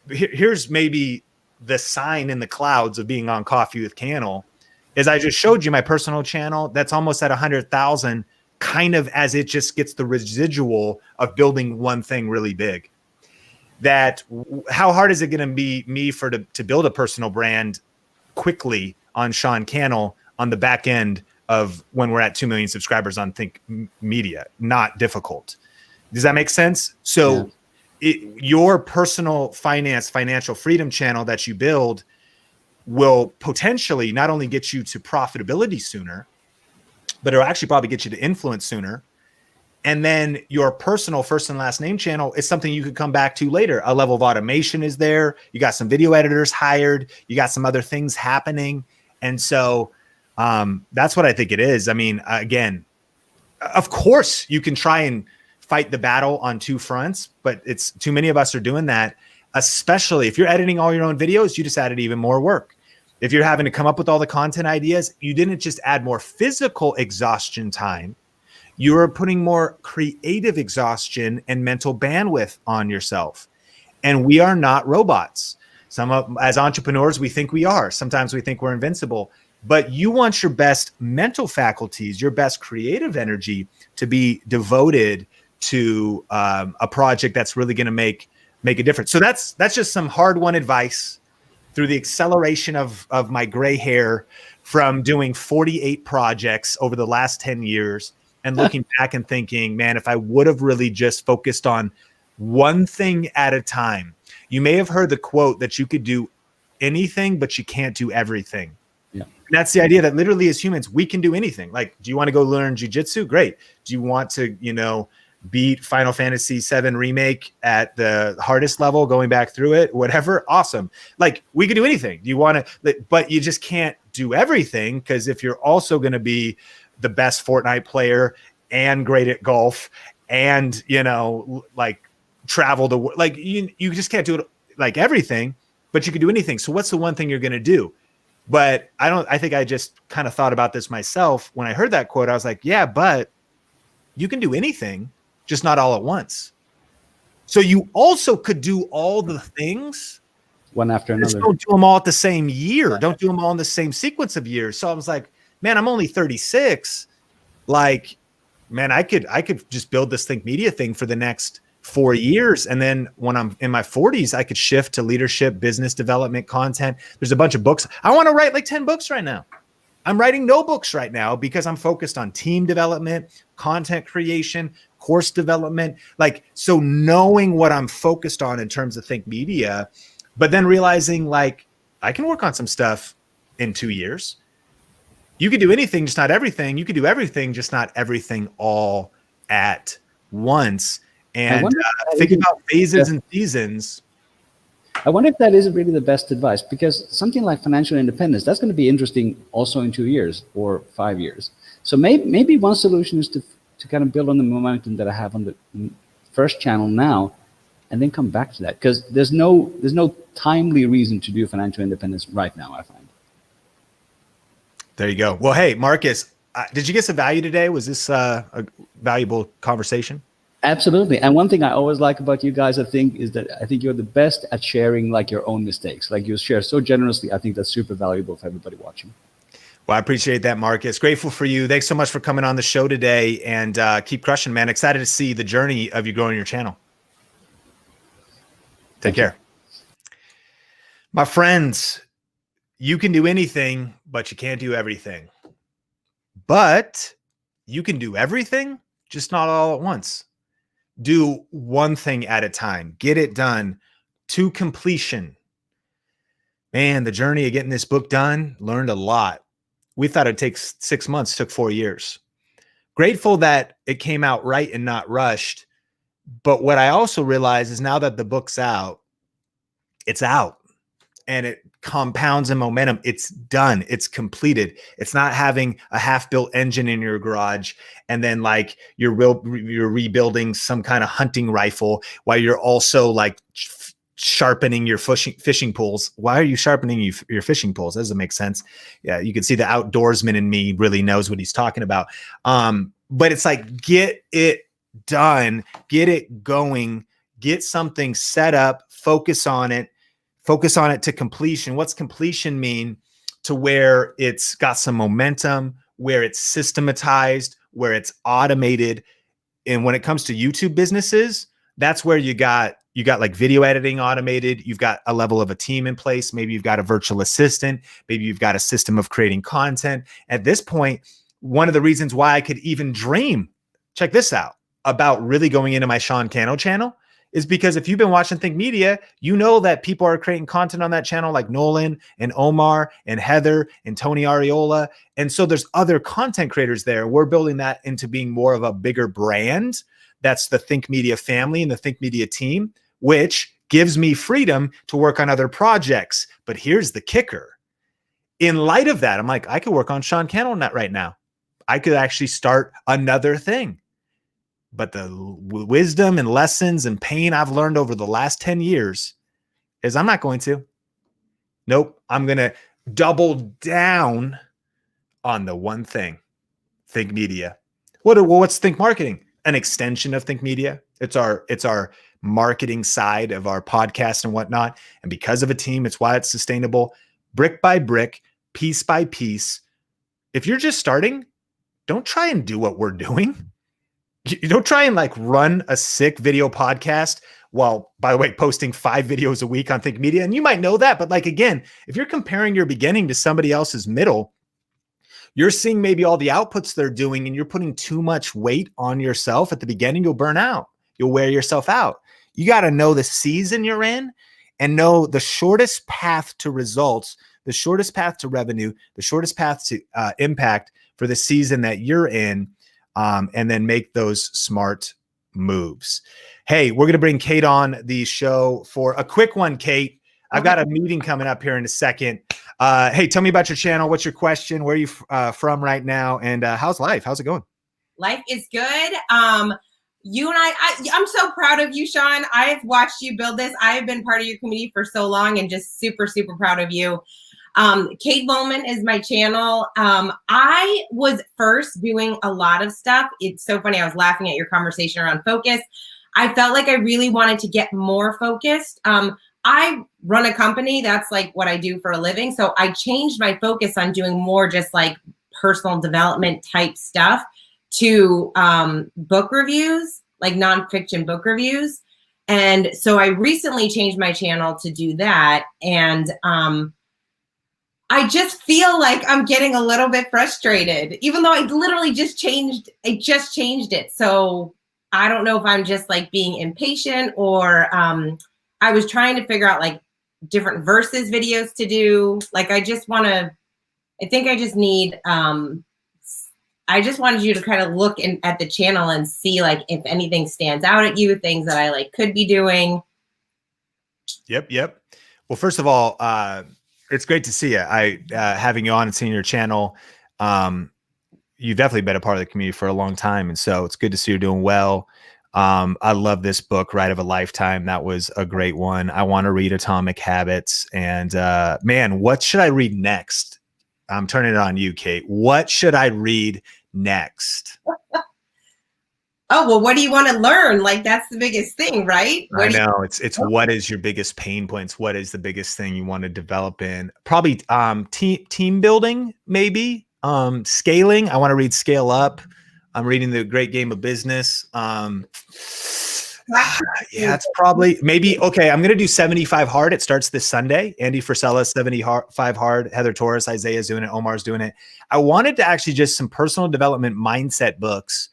Here's maybe the sign in the clouds of being on Coffee with Cannell is I just showed you my personal channel that's almost at 100,000, kind of as it just gets the residual of building one thing really big. That how hard is it going to be me to build a personal brand quickly on Sean Cannell on the back end of when we're at 2 million subscribers on Think Media? Not difficult. Does that make sense? So yeah. Your personal financial freedom channel that you build will potentially not only get you to profitability sooner, but it'll actually probably get you to influence sooner. And then your personal first and last name channel is something you could come back to later. A level of automation is there. You got some video editors hired. You got some other things happening. And so that's what I think it is. I mean, again, of course you can try and fight the battle on two fronts, but it's too many of us are doing that, especially if you're editing all your own videos, you just added even more work. If you're having to come up with all the content ideas, you didn't just add more physical exhaustion time, you are putting more creative exhaustion and mental bandwidth on yourself. And we are not robots. As entrepreneurs, we think we are. Sometimes we think we're invincible, but you want your best mental faculties, your best creative energy to be devoted to a project that's really going to make a difference. So that's just some hard-won advice through the acceleration of my gray hair from doing 48 projects over the last 10 years and looking back and thinking, man, if I would have really just focused on one thing at a time. You may have heard the quote that you could do anything, but you can't do everything. Yeah. And that's the idea that literally as humans, we can do anything. Like, do you want to go learn jujitsu? Great. Do you want to, beat Final Fantasy VII Remake at the hardest level, going back through it, whatever? Awesome. Like, we could do anything. Do you want to, but you just can't do everything, because if you're also going to be the best Fortnite player and great at golf and, like travel the world, like you just can't do it like everything, but you can do anything. So what's the one thing you're going to do? But I think I just kind of thought about this myself. When I heard that quote, I was like, yeah, but you can do anything, just not all at once. So you also could do all the things one after another. Just don't do them all at the same year. Don't do them all in the same sequence of years. So I was like, man, I'm only 36. Like, man, I could just build this Think Media thing for the next 4 years. And then when I'm in my 40s, I could shift to leadership, business development, content. There's a bunch of books. I want to write like 10 books right now. I'm writing no books right now because I'm focused on team development, content creation, course development. Like, so knowing what I'm focused on in terms of Think Media, but then realizing like I can work on some stuff in 2 years. You could do anything, just not everything. You could do everything, just not everything all at once. And think about phases and seasons. I wonder if that is really the best advice, because something like financial independence, that's going to be interesting also in 2 years or 5 years. So maybe one solution is to kind of build on the momentum that I have on the first channel now, and then come back to that, because there's no timely reason to do financial independence right now, I find. There you go. Well, hey, Marcus, did you get some value today? Was this a valuable conversation? Absolutely. And one thing I always like about you guys, I think you're the best at sharing like your own mistakes. Like, you share so generously. I think that's super valuable for everybody watching. Well, I appreciate that, Marcus. Grateful for you. Thanks so much for coming on the show today, and keep crushing, man. Excited to see the journey of you growing your channel. Take care. My friends, you can do anything, but you can't do everything. but you can do everything, just not all at once. Do one thing at a time, get it done to completion. Man, the journey of getting this book done, learned a lot. We thought it'd take 6 months, took 4 years. Grateful that it came out right and not rushed. But what I also realized is now that the book's out, it's out and it compounds in momentum. It's done. It's completed. It's not having a half-built engine in your garage and then like you're rebuilding some kind of hunting rifle while you're also like sharpening your fishing poles. Why are you sharpening your fishing poles? That doesn't make sense. Yeah, you can see the outdoorsman in me really knows what he's talking about. But it's like, get it done, get it going, get something set up, focus on it to completion. What's completion mean? To where it's got some momentum, where it's systematized, where it's automated. And when it comes to YouTube businesses, that's where you got like video editing automated. You've got a level of a team in place. Maybe you've got a virtual assistant. Maybe you've got a system of creating content. At this point, one of the reasons why I could even dream, check this out, about really going into my Sean Cannell channel is because if you've been watching Think Media, you know that people are creating content on that channel like Nolan and Omar and Heather and Tony Ariola. And so there's other content creators there. We're building that into being more of a bigger brand. That's the Think Media family and the Think Media team, which gives me freedom to work on other projects. But here's the kicker. In light of that, I'm like, I could work on Sean Cannell net right now. I could actually start another thing. But the wisdom and lessons and pain I've learned over the last 10 years is I'm not going to. Nope. I'm going to double down on the one thing, Think Media. What's Think Marketing? An extension of Think Media. It's our marketing side of our podcast and whatnot. And because of a team, it's why it's sustainable, brick by brick, piece by piece. If you're just starting, don't try and do what we're doing. You don't try and like run a sick video podcast while, by the way, posting 5 videos a week on Think Media. And you might know that, but like, again, if you're comparing your beginning to somebody else's middle, you're seeing maybe all the outputs they're doing and you're putting too much weight on yourself at the beginning. You'll burn out. You'll wear yourself out. You got to know the season you're in and know the shortest path to results, the shortest path to revenue, the shortest path to impact for the season that you're in. And then make those smart moves. Hey, we're going to bring Kate on the show for a quick one, Kate. I've got a meeting coming up here in a second. Hey, tell me about your channel. What's your question? Where are you from right now? And how's life? How's it going? Life is good. You and I'm so proud of you, Sean. I've watched you build this. I have been part of your community for so long and just super, super proud of you. Kate Volman is my channel. I was first doing a lot of stuff. It's so funny. I was laughing at your conversation around focus. I felt like I really wanted to get more focused. I run a company. That's like what I do for a living. So I changed my focus on doing more just like personal development type stuff to book reviews, like nonfiction book reviews. And so I recently changed my channel to do that. And I just feel like I'm getting a little bit frustrated, even though I literally just changed it. So I don't know if I'm just like being impatient or I was trying to figure out like different versus videos to do. Like I just wanted you to kind of look at the channel and see like if anything stands out at you, things that I like could be doing. Yep. Well, first of all, it's great to see you. Having you on and seeing your channel. You've definitely been a part of the community for a long time. And so it's good to see you're doing well. I love this book, Ride of a Lifetime. That was a great one. I want to read Atomic Habits. And man, what should I read next? I'm turning it on you, Kate. What should I read next? Oh, well, what do you want to learn? Like, that's the biggest thing, right? I know. It's what is your biggest pain points? What is the biggest thing you want to develop in? Probably team building, maybe. Scaling. I want to read Scale Up. I'm reading The Great Game of Business. Yeah, it's probably maybe okay. I'm gonna do 75 hard. It starts this Sunday. Andy Frisella, 75 hard. Heather Torres, Isaiah's doing it. Omar's doing it. I wanted to actually just some personal development mindset books.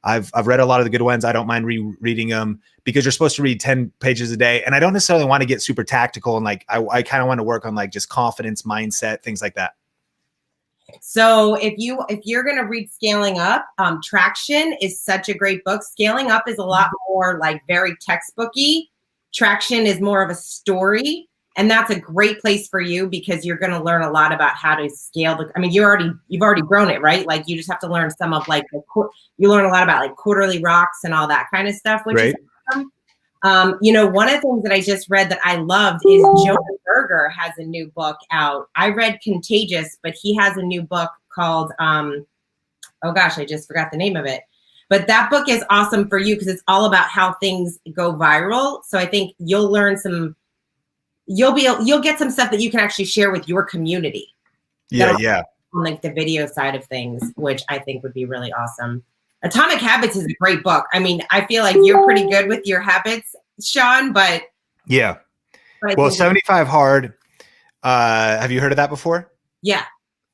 I've read a lot of the good ones. I don't mind rereading them because you're supposed to read 10 pages a day, and I don't necessarily want to get super tactical and like I kind of want to work on like just confidence, mindset, things like that. So if you're going to read Scaling Up, Traction is such a great book. Scaling Up is a lot more like very textbooky. Traction is more of a story, and that's a great place for you because you're going to learn a lot about how to scale I mean, you've already grown it, right? Like you just have to learn some of like you learn a lot about like quarterly rocks and all that kind of stuff, which is awesome. You know, one of the things that I just read that I loved is Jonah Berger has a new book out. I read Contagious, but he has a new book called, oh gosh, I just forgot the name of it. But that book is awesome for you because it's all about how things go viral. So I think you'll learn you'll get some stuff that you can actually share with your community. Yeah. On like the video side of things, which I think would be really awesome. Atomic Habits is a great book. I mean, I feel like you're pretty good with your habits, Sean, but yeah. Well, 75 hard. Have you heard of that before? Yeah.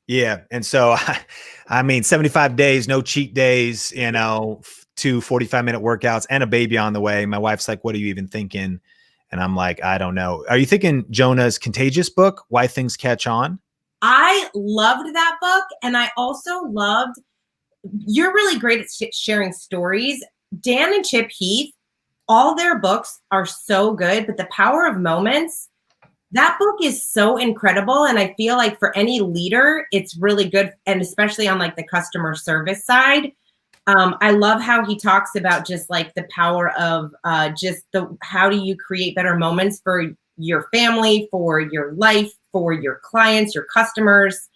Yeah. And so, I mean, 75 days, no cheat days, you know, 2 45-minute workouts and a baby on the way. My wife's like, what are you even thinking? And I'm like, I don't know. Are you thinking Jonah's Contagious book, Why Things Catch On? I loved that book. And I also loved, you're really great at sharing stories. Dan and Chip Heath, all their books are so good, but The Power of Moments, that book is so incredible. And I feel like for any leader, it's really good. And especially on like the customer service side, I love how he talks about just like the power of how do you create better moments for your family, for your life, for your clients, your customers.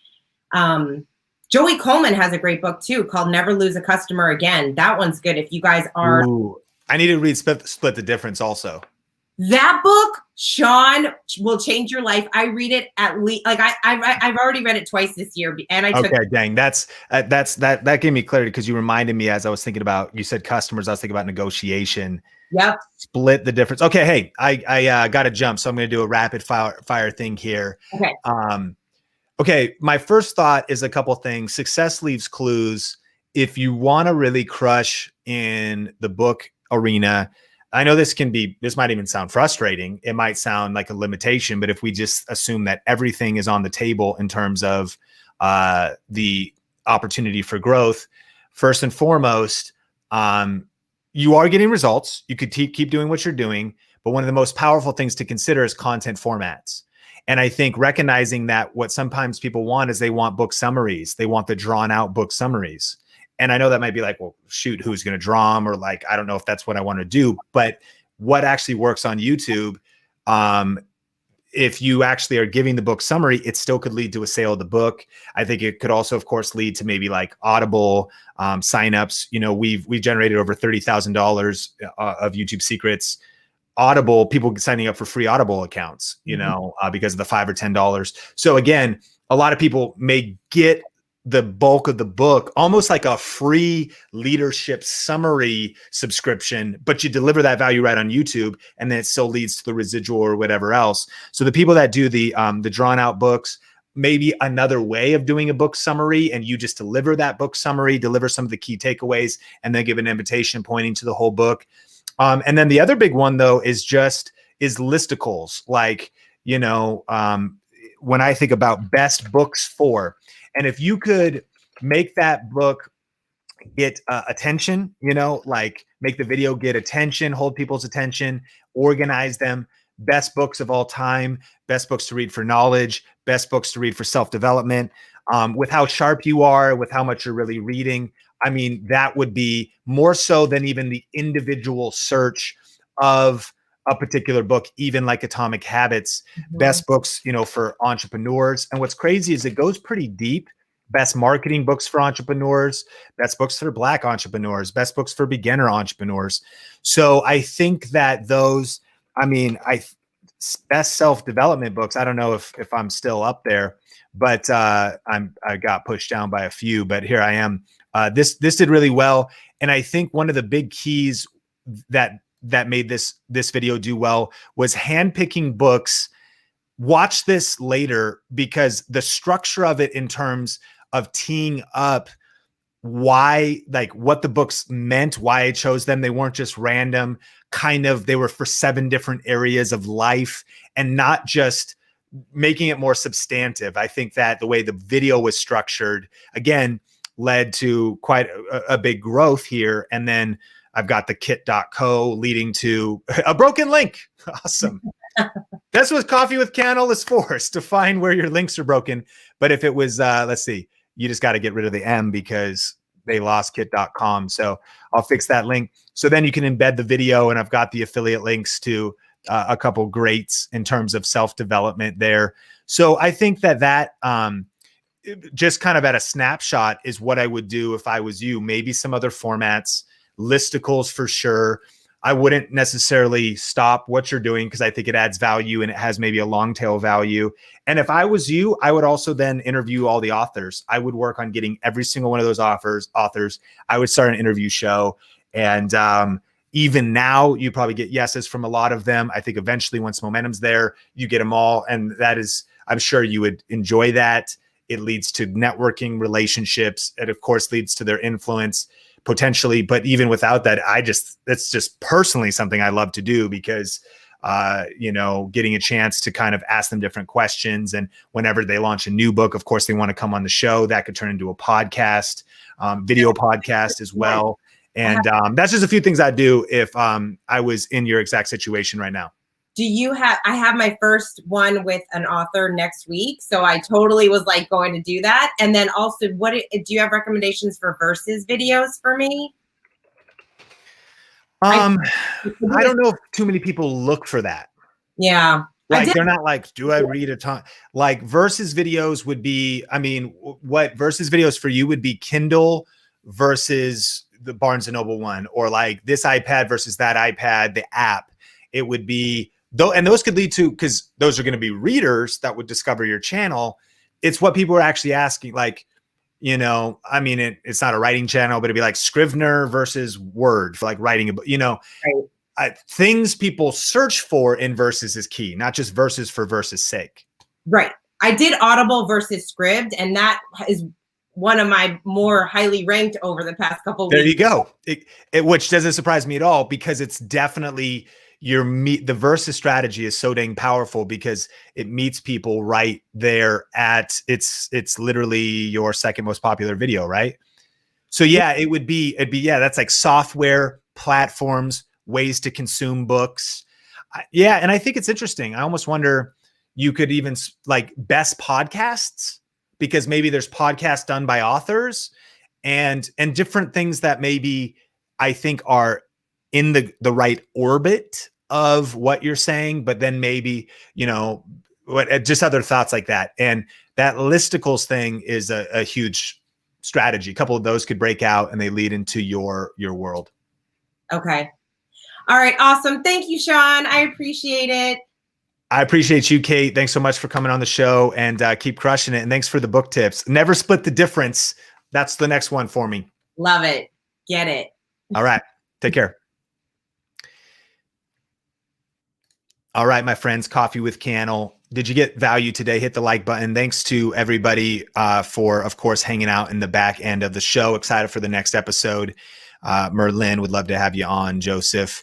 Joey Coleman has a great book too called Never Lose a Customer Again. That one's good if you guys are. Ooh, I need to read Split the Difference also. That book, Sean, will change your life. I read it at least like I've already read it twice this year, and I took. Okay, dang, that gave me clarity because you reminded me as I was thinking about. You said customers. I was thinking about negotiation. Yep. Split the Difference. Okay, hey, I got to jump, so I'm going to do a rapid fire thing here. Okay. Okay, my first thought is a couple things. Success leaves clues. If you want to really crush in the book arena, I know this might even sound frustrating. It might sound like a limitation, but if we just assume that everything is on the table in terms of the opportunity for growth, first and foremost, you are getting results. You could keep doing what you're doing, but one of the most powerful things to consider is content formats. And I think recognizing that what sometimes people want is they want book summaries. They want the drawn out book summaries. And I know that might be like, well, shoot, who's going to draw them? Or like, I don't know if that's what I want to do. But what actually works on YouTube, if you actually are giving the book summary, it still could lead to a sale of the book. I think it could also, of course, lead to maybe like Audible signups. You know, we've generated over $30,000 of YouTube secrets. Audible, people signing up for free Audible accounts, you know, because of the $5 or $10. So again, a lot of people may get the bulk of the book almost like a free leadership summary subscription, but you deliver that value right on YouTube, and then it still leads to the residual or whatever else. So the people that do the drawn out books, maybe another way of doing a book summary, and you just deliver that book summary, deliver some of the key takeaways, and then give an invitation pointing to the whole book. And then the other big one though is listicles. Like, you know, when I think about best books for, and if you could make that book get attention, you know, like make the video get attention, hold people's attention, organize them, best books of all time, best books to read for knowledge, best books to read for self-development, with how sharp you are, with how much you're really reading. I mean, that would be more so than even the individual search of a particular book, even like Atomic Habits, best books, you know, for entrepreneurs. And what's crazy is it goes pretty deep. Best marketing books for entrepreneurs, best books for Black entrepreneurs, best books for beginner entrepreneurs. So I think that those, I mean, best self-development books, I don't know if I'm still up there, but I got pushed down by a few, but here I am. This did really well. And I think one of the big keys that that made this video do well was handpicking books. Watch this later, because the structure of it in terms of teeing up why, like what the books meant, why I chose them. They weren't just random, they were for 7 different areas of life, and not just making it more substantive. I think that the way the video was structured, again, led to quite a big growth here. And then I've got the kit.co leading to a broken link. Awesome. That's what Coffee with Cannell is for, is to find where your links are broken. But if it was, let's see, you just got to get rid of the M because they lost kit.com. So I'll fix that link. So then you can embed the video, and I've got the affiliate links to a couple greats in terms of self-development there. So I think that just kind of at a snapshot is what I would do if I was you. Maybe some other formats, listicles for sure. I wouldn't necessarily stop what you're doing because I think it adds value and it has maybe a long tail value. And if I was you, I would also then interview all the authors. I would work on getting every single one of those authors. I would start an interview show. And even now, you probably get yeses from a lot of them. I think eventually, once momentum's there, you get them all. And that is, I'm sure you would enjoy that. It leads to networking, relationships. It, of course, leads to their influence potentially. But even without that, it's just personally something I love to do because, getting a chance to kind of ask them different questions. And whenever they launch a new book, of course, they want to come on the show. That could turn into a podcast, video podcast as well. And that's just a few things I'd do if I was in your exact situation right now. I have my first one with an author next week. So I totally was like going to do that. And then also, do you have recommendations for versus videos for me? I don't know if too many people look for that. Yeah. Like they're not like, do I read a ton? Like versus videos would be, what versus videos for you would be Kindle versus the Barnes & Noble one, or like this iPad versus that iPad, the app. It would be though, and those could lead to, because those are going to be readers that would discover your channel. It's what people are actually asking, like, it's not a writing channel, but it'd be like Scrivener versus Word for like writing a book, right. Things people search for in versus is key, not just versus for versus sake. Right. I did Audible versus Scribd, and that is one of my more highly ranked over the past couple of weeks. There you go. Which doesn't surprise me at all, because it's definitely the versus strategy is so dang powerful because it meets people right there at it's literally your second most popular video, right? So yeah, it'd be that's like software, platforms, ways to consume books. And I think it's interesting. I almost wonder, you could even like best podcasts, because maybe there's podcasts done by authors and different things that maybe I think are in the right orbit of what you're saying, but then maybe, just other thoughts like that. And that listicles thing is a huge strategy. A couple of those could break out and they lead into your world. Okay. All right. Awesome. Thank you, Sean. I appreciate it. I appreciate you, Kate. Thanks so much for coming on the show, and keep crushing it. And thanks for the book tips. Never split the difference. That's the next one for me. Love it. Get it. All right. Take care. All right, my friends, Coffee with Cannell. Did you get value today? Hit the like button. Thanks to everybody for, of course, hanging out in the back end of the show. Excited for the next episode. Merlin, would love to have you on. Joseph,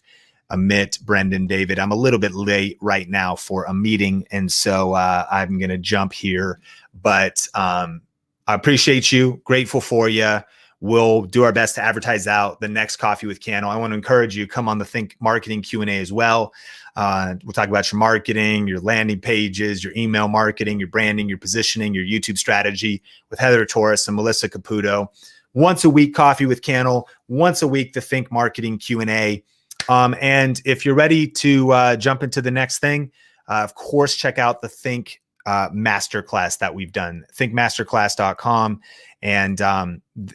Amit, Brendan, David. I'm a little bit late right now for a meeting, and so I'm going to jump here. But I appreciate you. Grateful for you. We'll do our best to advertise out the next Coffee with Cannell. I want to encourage you, come on the Think Marketing Q&A as well. We'll talk about your marketing, your landing pages, your email marketing, your branding, your positioning, your YouTube strategy with Heather Torres and Melissa Caputo. Once a week, Coffee with Cannell. Once a week, the Think Marketing Q&A. And if you're ready to jump into the next thing, of course, check out the Think Masterclass that we've done, thinkmasterclass.com. And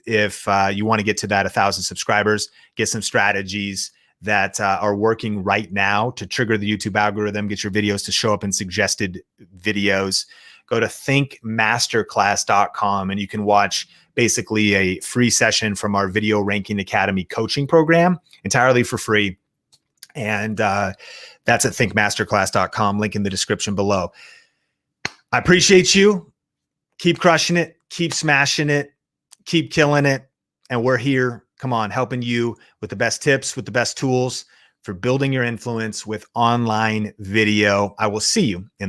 if you want to get to that 1,000 subscribers, get some strategies that are working right now to trigger the YouTube algorithm, get your videos to show up in suggested videos, go to thinkmasterclass.com and you can watch basically a free session from our Video Ranking Academy coaching program entirely for free. And that's at thinkmasterclass.com, link in the description below. I appreciate you. Keep crushing it, keep smashing it, keep killing it. And we're here, come on, helping you with the best tips, with the best tools for building your influence with online video. I will see you in the